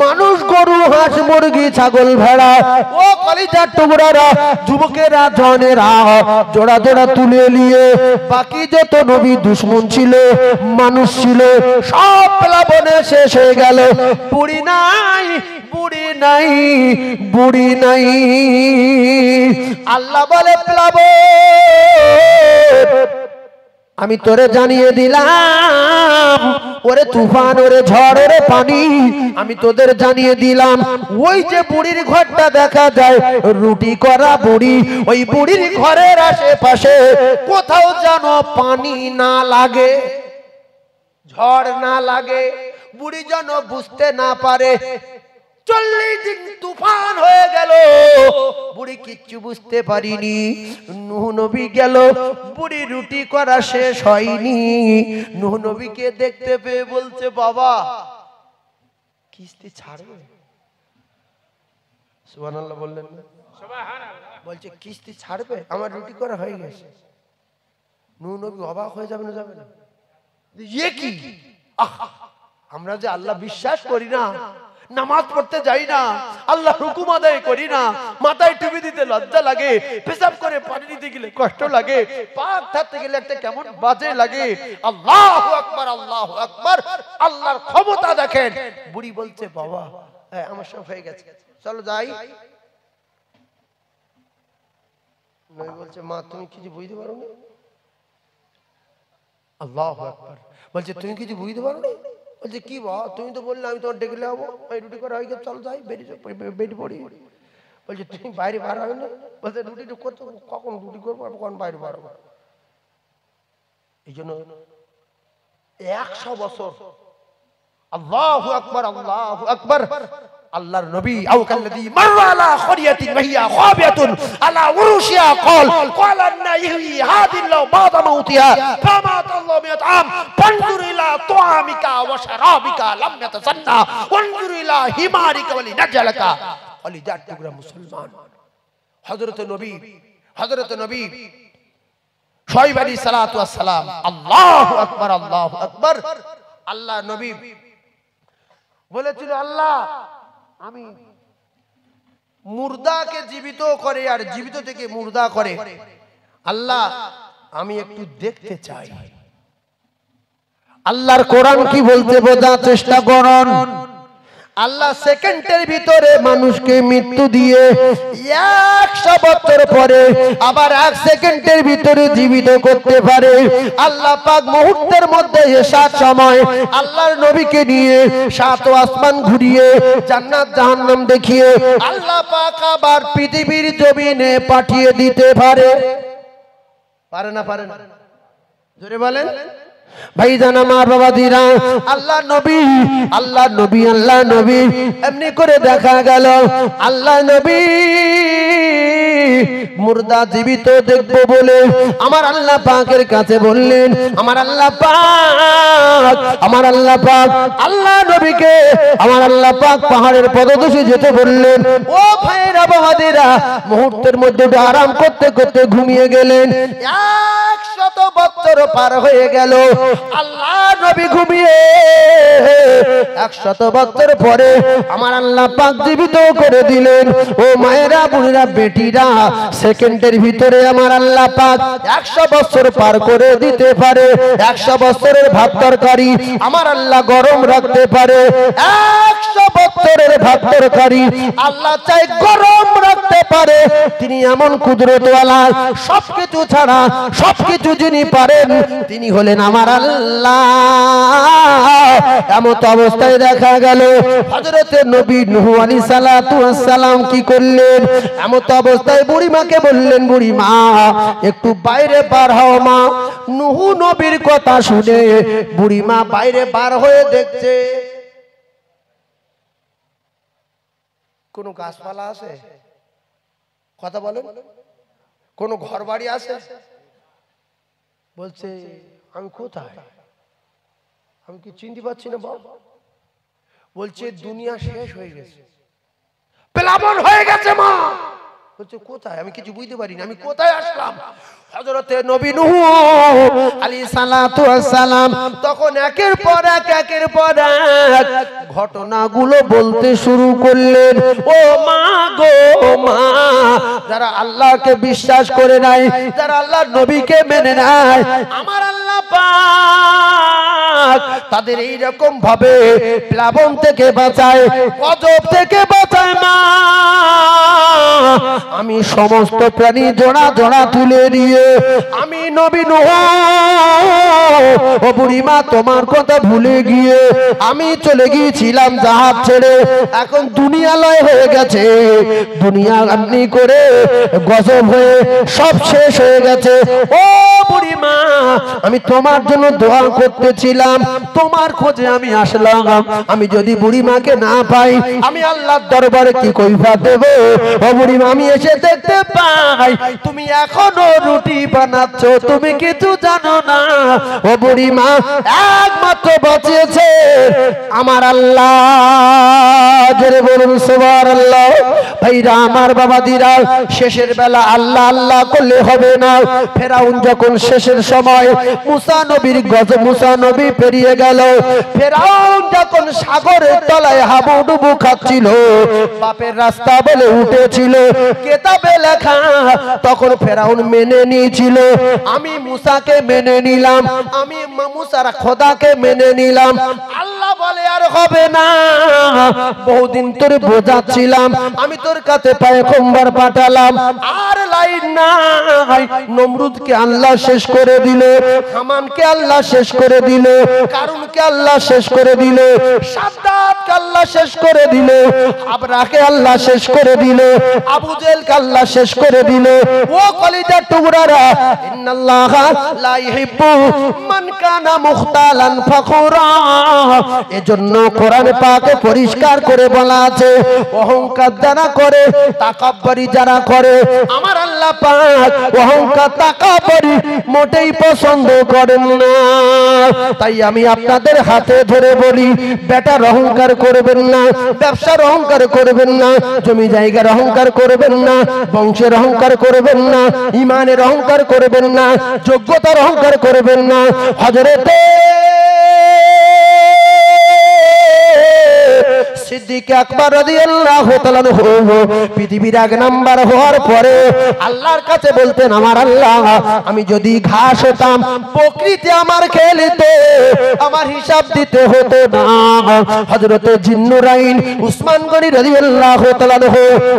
মানুষ, গরু, হাঁস, মুরগি, ছাগল, ভেড়া, ও কলিজার টুকরারা, যুবকেরা, জওয়ানেরা জোড়া জোড়া তুলে নিয়ে বাকি যত নবী দুশমন ছিল, মানুষ ছিল, সব প্লাবনে শেষ হয়ে গেল। বুড়ি নাই, বুড়ি নাই, বুড়ি নাই। আল্লাহ বলে প্লাবন আমি তোরে জানিয়ে দিলাম, ওরে তুফান, ওরে ঝড়, ওরে পানি, আমি তোদের জানিয়ে দিলাম ওই যে বুড়ির ঘরটা দেখা যায় রুটি করা বুড়ি, ওই বুড়ির ঘরের আশেপাশে কোথাও যেন পানি না লাগে, ঝড় না লাগে, বুড়ি যেন বুঝতে না পারে। 40 দিন তুফান হয়ে গেল, বুড়ি কিচ্ছু বুঝতে পারিনি। নূহ নবী গেল, বুড়ি রুটি করা শেষ হয়নি। নূহ নবীকে দেখতে পেয়ে বলছে, বাবা কিস্তি ছাড়বে? সুবহানাল্লাহ বললেন না? সুবহানাল্লাহ। বলছে কিস্তি ছাড়বে, আমার রুটি করা হয়ে গেছে। নূহ নবী অবাক হয়ে যাবে না? যাবে না? এ কি? আমরা যে আল্লাহ বিশ্বাস করি না, নামাজ পড়তে যাই না, আল্লাহ হুকুম আদায় করি না, মাথায় টুপি দিতে লজ্জা লাগে, পেশাব করে পানি দিতে গেলে কষ্ট লাগে, পাক থাকতে গেলে একটা কেমন বাজে লাগে। আল্লাহু আকবার, আল্লাহু আকবার, আল্লাহর ক্ষমতা দেখেন। বুড়ি বলছে, বাবা আমার সব হয়ে গেছে, চলো যাই। নবী বলছে, মা তুমি কিছু বুঝতে পারো না? আল্লাহু আকবার। বলছে তুমি কিছু বুঝতে পারো না? বলছে কি বাবা, তুমি তো বললে আমি তোমার ডেকে যাবো, আমি রুটি করা হয়ে গেছে, চলো যাই, বেরিয়ে পড়ি। বলছে তুমি বাইরে বার হবে না? বলছে রুটি করতে, কখন রুটি করবো, কখন বাইরে বার হবো? এই জন্য 100 বছর, আল্লাহু আকবার, আল্লাহু আকবার, আল্লাহর নবী আও কাল্লাযী মাররা আলা খরিয়াতিন ওয়াহিয়া খাবিয়াতুন আলা উরুশিয়া ক্বালা আন্না ইহয়ি হাদিল্লাহু বা'দা মাউতিহা ফামাতাল্লাহু বিআম ফানজুর ইলা তুআমিকা ওয়া শারাবিকা লাম ইয়াতাসান্না ওয়ানজুর ইলা হিমারিকা ওয়া লিনাজলাকা কলিজার টুকরা মুসলমান। হযরত নবী শুআয়ব আলাইহিস সালাতু ওয়াস সালাম, আল্লাহু আকবার আল্লাহু আকবার। আল্লাহ নবী বলেছিল, আল্লাহ আমি মুর্দাকে জীবিত করে আর জীবিত থেকে মুর্দা করে, আল্লাহ আমি একটু দেখতে চাই। আল্লাহর কোরআন কি বলতে বোঝার চেষ্টা করুন। আল্লাহ সেকেন্ডের ভিতরে মানুষকে মৃত্যু দিয়ে 100 বছর পরে আবার 1 সেকেন্ডের ভিতরে জীবিত করতে পারে। আল্লাহ পাক মুহূর্তের মধ্যে 7 সময় আল্লাহর নবীকে নিয়ে 7 আসমান ঘুরিয়ে জান্নাত জাহান্নাম দেখিয়ে আল্লাহ পাক আবার পৃথিবীর জমিনে পাঠিয়ে দিতে পারে। পারে না? পারে না? জোরে বলেন ভাইজান আমার বাবাজিরা। আল্লাহ নবী এমনি করে দেখা গেল আল্লাহ নবী মুর্দা জীবিত দেখবো বলে আমার আল্লাহ পাকের কাছে বললেন। আমার আল্লাহ পাক আল্লাহ নবীকে আমার আল্লাহ পাক পাহাড়ের পদদেশে যেতে বললেন। ও ভাইরা বাবাজিরা, মুহূর্তের মধ্যে আরাম করতে করতে ঘুমিয়ে গেলেন। 100 বছর পার হয়ে গেল, আল্লাহ নবী ঘুমিয়ে 100 বছর পরে আমার আল্লাহ পাক জীবিত করে দিলেন। ও মায়েরা, বোনেরা, বেটিরা, সেকেন্ডের ভিতরে আমার আল্লাহ পাক 100 বছর পার করে দিতে পারে। 100 বছরের ভাত তরকারি আমার আল্লাহ গরম রাখতে পারে। 100 বছরের ভাত তরকারি আল্লাহ চাই গরম রাখতে পারে। তিনি এমন কুদরতওয়ালা, সবকিছু ছাড়া সবকিছু যিনি পারেন তিনি হলেন আমার আল্লাহ। এমন অবস্থায় দেখা গেল হযরত নবী নূহ আলাইহিস সালাতু ওয়াস সালাম কি করলেন? এমন অবস্থায় বুড়িমাকে বললেন, বুড়িমা একটু বাইরে বার হও মা। নূহ নবীর কথা শুনে বুড়িমা বাইরে বার হয়ে দেখছে কোন গাছপালা আছে? কথা বলেন। কোন ঘর বাড়ি আছে? বলছে আমি কোথায়, আমি কি চিনতে পারছি না বাবা। বলছে দুনিয়া শেষ হয়ে গেছে, প্লাবন হয়ে গেছে মা। বলছে কোথায়, আমি কিছু বুঝতে পারিনি, আমি কোথায় আসলাম? হযরতে নবী নূহ আলাইহিস সালাতু ওয়াস সালাম তখন একের পর এক ঘটনাগুলো বলতে শুরু করলেন। ও মা গো মা, যারা আল্লাহকে বিশ্বাস করে নাই, যারা আল্লাহর নবীকে মেনে নাই, আমার আল্লাহ পাক তাদের এই রকম ভাবে প্লাবন থেকে বাঁচায়, গজব থেকে বাঁচায় মা। আমি সমস্ত প্রাণী জোড়া জোড়া তুলে দিয়ে আমি নবী নূহ, ও বুড়িমা তোমার কথা ভুলে গিয়ে আমি চলে গিয়েছিলাম জাহাজ ছেড়ে। এখন দুনিয়া লয় হয়ে গেছে, দুনিয়া এমনি করে গজব হয়ে সব শেষ হয়ে গেছে। ও বুড়িমা, আমি তোমার জন্য দোয়া করতেছিলাম, তোমার খোঁজে আমি আসলাম। আমি যদি বুড়িমাকে না পাই আমি আল্লাহর দরবারে কি কইফা দেব? ও বুড়িমা, আমি এসে দেখতে পাই তুমি এখনো রুটি বানাচ্ছ, তুমি কিছু জানো না। ও বুড়িমা, একমাত্র বাঁচিয়েছে আমার আল্লাহ। জোরে বলুন সুবহানাল্লাহ। ভাইরা আমার বাবাদিরা, শেষের বেলা আল্লাহ আল্লাহ করলে হবে না। ফেরাউন যখন শেষের সময় মুসা নবী পেরিয়ে গেল, ফেরাউন যখন সাগরের তলায় হাবুডুবু খাচ্ছিল, বাপের রাস্তা বলে উঠেছিল, কিতাবে লেখা, তখন ফেরাউন মেনে নিয়েছিল। আমি মুসাকে মেনে নিলাম, আমি মুসার খোদাকে মেনে নিলাম। আল্লাহ বলে আর হবে না, বহুদিন তোর বোঝাচ্ছিলাম, আমি তোর কাছে পয়গম্বর পাঠালাম, আর লাইন নাই। নমরুদকে আল্লাহ শেষ করে দিল, হামানকে আল্লাহ শেষ করে দিল, কারুনকে আল্লাহ শেষ করে দিল, সাদ্দাতকে আল্লাহ শেষ করে দিল, আবরাকে আল্লাহ শেষ করে দিল, আবু জেহেলকে আল্লাহ শেষ করে দিল। ও কলিজার টুকরারা, ইন্নাল্লাহা লা ইহিব্বু মান কানা মুখতালান ফাখুরা। এজন্য কোরআন পাকে পরিষ্কার করে বলা আছে, অহংকার যারা করে, তাকাব্বুরি যারা করে, আমার আল্লাহ পাক অহংকার তাকাব্বুরি মোটেই পছন্দ করেন না। তাই আমি আপনাদের হাতে ধরে বলি, বেটার অহংকার করবেন না, ব্যবসার অহংকার করবেন না, জমি জায়গার অহংকার করবেন না, বংশের অহংকার করবেন না, ইমানের অহংকার করবেন না, যোগ্যতার অহংকার করবেন না। হযরতে সিদ্দিক আকবর রাদিয়াল্লাহু তাআলা পৃথিবীর এক নাম্বার হওয়ার পরে আল্লাহর কাছে বলতেন, আমার আল্লাহ, আমি যদি ঘাস হতাম, প্রকৃতি আমার খেলিতে, আমার হিসাব দিতে হতো না। হযরতে জিন্নুরাইন উসমান গনি রাদিয়াল্লাহু তাআলা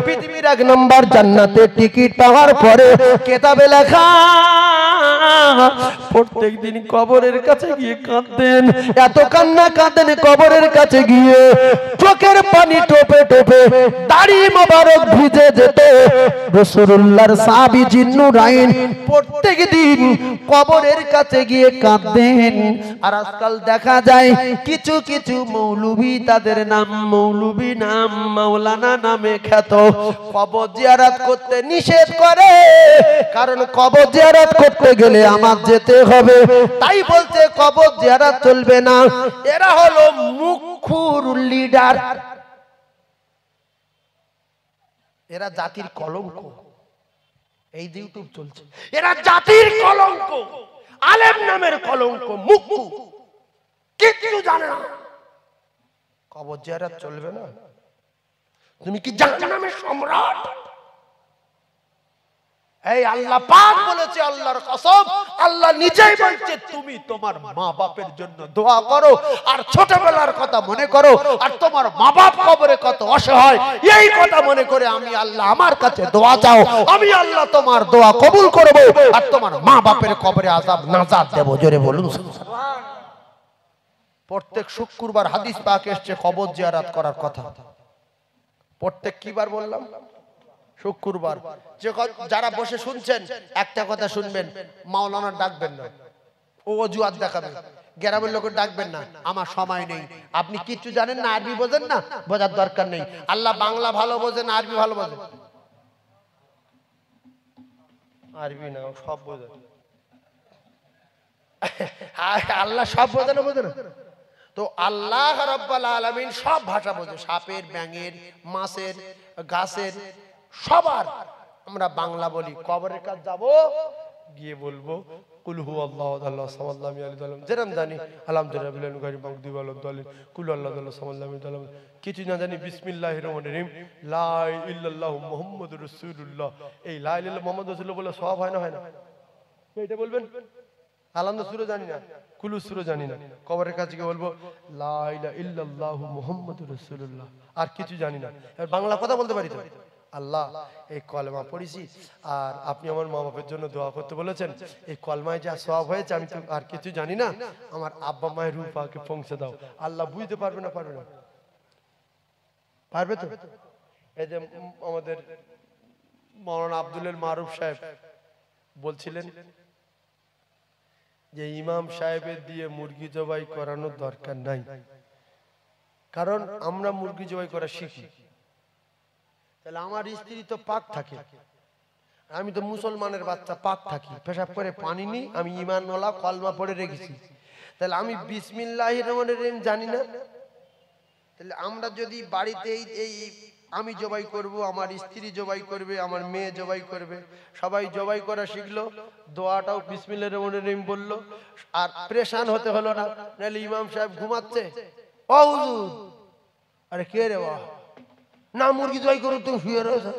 পৃথিবীর এক নাম্বার জান্নাতের টিকিট পাওয়ার পরে কিতাবে লেখা প্রত্যেক দিন কবরের কাছে গিয়ে কাঁদতেন, এত কান্না কাঁদেন কবরের কাছে গিয়ে, চোখের পানি টোপে টোপে দাড়ি মোবারক ভিজে যেত। রাসূলুল্লাহর সাহাবী জিন্নুরাইন প্রত্যেক দিন কবরের কাছে গিয়ে কাঁদতেন। আর আজকাল দেখা যায় কিছু কিছু মৌলবী, তাদের নাম মৌলবী, নাম মাওলানা নামে খ্যাত, কবর জিয়ারত করতে নিষেধ করে, কারণ কবর জিয়ারত করতে গেলে আমার যেতে হবে, তাই বলতে কবর জিয়ারত চলবে না। এরা হলো মুখুর লিডার, এরা জাতির কলঙ্ক। এই যে ইউটিউব চলছে, এরা জাতির কলঙ্ক, আলেম নামের কলঙ্ক, মুখু কিচ্ছু জানে না। কবর জিয়ারত চলবে না। তুমি কি জাহান্নামের সম্রাট? এই আল্লাহ পাক বলেছে, আল্লাহর কসম, আল্লাহ নিজেই বলছে, তুমি তোমার মা বাপের জন্য দোয়া করো আর ছোটবেলার কথা মনে করো, আর তোমার মা বাপ কবরে কত অসহায়, এই কথা মনে করে আমি আল্লাহ আমার কাছে দোয়া চাও, আমি আল্লাহ তোমার দোয়া কবুল করব, আর তোমার মা বাপের কবরে আযাব নাজাত দেব। জোরে বলুন সুবহানাল্লাহ। প্রত্যেক শুক্রবার হাদিস পাক এসেছে কবর জিয়ারত করার কথা। প্রত্যেক কিবার বললাম? শুক্রবার। যারা বসে শুনছেন একটা কথা শুনবেন, মাওলানা ডাকবেন না, ও অজুহাত দেখাবে, গ্রামের লোকের ডাকবেন না, আমার সময় নেই। আপনি কিচ্ছু জানেন না, আরবি বোঝেন না, বোঝার দরকার নেই। আল্লাহ বাংলা ভালো বোঝেন, আরবি ভালো বোঝেন? আরবি না, সব বোঝে। আল্লাহ সব বোঝে না, বোঝে না তো আল্লাহ রাব্বুল আলামিন সব ভাষা বোঝে, সাপের, ব্যাঙের, মাছের, গাছের, সবার। আমরা বাংলা বলি, কবরের কাছে যাব, গিয়ে বলবো কুল হুয়াল্লাহু আল্লাহু সামাদ লাম ইয়ালিদ ওয়ালাম, যেরকম জানি আলহামদুলিল্লাহ বিল গায়রি মাগদুবি আলাইহিম কুল আল্লাহু আল্লাহু সামাদ লাম ইয়ালিদ ওয়ালাম, কিছু না জানি বিসমিল্লাহির রহমানির রহিম লা ইলাহা ইল্লাল্লাহু মুহাম্মাদুর রাসূলুল্লাহ। এই লা ইলাহা ইল্লাল্লাহ মুহাম্মাদুর রাসূলুল্লাহ বলে সওয়াব হয় না, হয় না? এটা বলবেন। আলহামদুলিল্লাহ সূরা জানি না, কুলু সূরা জানি না, কবরের কাছে গিয়ে বলবো লা ইলাহা ইল্লাল্লাহু মুহাম্মাদুর রাসূলুল্লাহ, আর কিছু জানি না। এবার বাংলা কথা বলতে পারি তো? আল্লাহ, এই কলমা পড়েছি, আর আপনি আমার মা বাপের জন্য দোয়া করতে বলেছেন, এই কলমায় যা সওয়াব হয়েছে, আমি তো আর কিছু জানি না, আমার আব্বা মায়ের রূহ পাকে পৌঁছে দাও। আল্লাহ বুঝতে পারবে না? পারবে না? পারবে তো? এই যে আমাদের মাওলানা আব্দুল মারুফ সাহেব বলছিলেন যে ইমাম সাহেবের দিয়ে মুরগি জবাই করানোর দরকার নাই, কারণ আমরা মুরগি জবাই করা শিখি। তাহলে আমার স্ত্রী তো পাক থাকে, আমি তো মুসলমানের বাচ্চা, পাক থাকি, পেশাব করে পানি নি, আমি ঈমানওয়ালা, কলমা পড়ে রেখেছি, তাহলে আমি বিসমিল্লাহির রহমানির রহিম জানি না। তাহলে আমরা যদি বাড়িতে এই আমি জবাই করব, আমার স্ত্রী জবাই করবে, আমার মেয়ে জবাই করবে, সবাই জবাই করা শিখলো, দোয়াটাও বিসমিল্লাহির রহমানির রহিম বললো, আর পরেশান হতে হলো না। নাহলে ইমাম সাহেব ঘুমাচ্ছে, ও হুজুর, আরে কে রে বাবা, না মুরগি জবাই করো, তুমি শুয়ে রয়েছো,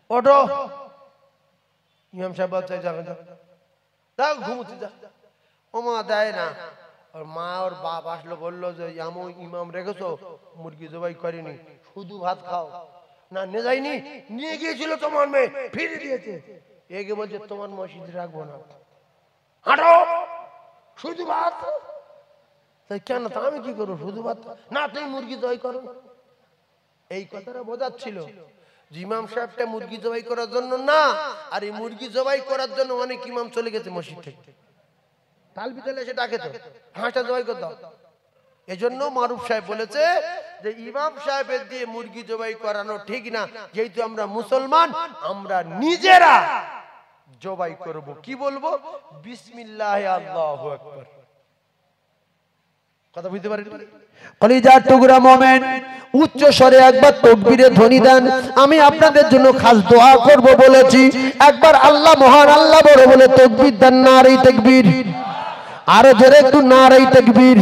ওঠো। ইমাম সাহেব বলছে যাও ঘুমোতে যা। ও মা দেয় না, ওর মা ওর বাপ আসলো, বললো যে এমন ইমাম রেখেছো, মুরগি জবাই করিনি, শুধু ভাত খাও। না নিয়ে যাইনি, নিয়ে গিয়েছিল তোমার মেয়ে, ফিরে দিয়েছে। এগে বলছে তোমার মসজিদে রাখবো না, হাঁটো, শুধু ভাত। তাই কেন, তা আমি কি করবো, শুধু ভাত? না তুমি মুরগি জবাই করো। এই কথাটা বোঝাচ্ছিল যে ইমাম সাহেবটা মুরগি জবাই করার জন্য না, আর এই মুরগি জবাই করার জন্য অনেক ইমাম চলে গেছে মসজিদ থেকে, তালবি তালে এসে ডাকে তো, হাঁসটা জবাই করে দাও, এজন্য মারুফ সাহেব বলেছে যে ইমাম সাহেবের দিয়ে মুরগি জবাই করানো ঠিক না, যেহেতু আমরা মুসলমান আমরা নিজেরা জবাই করব। কি বলবো? বিসমিল্লাহ আল্লাহু আকবার। কথা বুঝতে পারেন? কলিজার টুকরা মুমিন উচ্চ স্বরে একবার তাকবীরে ধ্বনি দেন। আমি আপনাদের জন্য খাস দোয়া করব বলেছি, একবার আল্লাহ মহান, আল্লাহ বড় বলে তাকবীর দেন। নারে তাকবীর, আরো জোরে একটু নারে তাকবীর,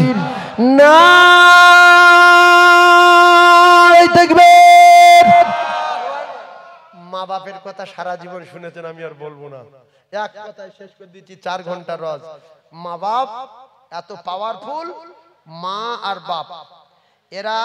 নারে তাকবীর। মা বাপের কথা সারা জীবন শুনেছেন, আমি আর বলবো না, এক কথায় শেষ করে দিচ্ছি। 4 ঘন্টা রজ। মা বাপ এত পাওয়ারফুল, মা আর বাপ এরা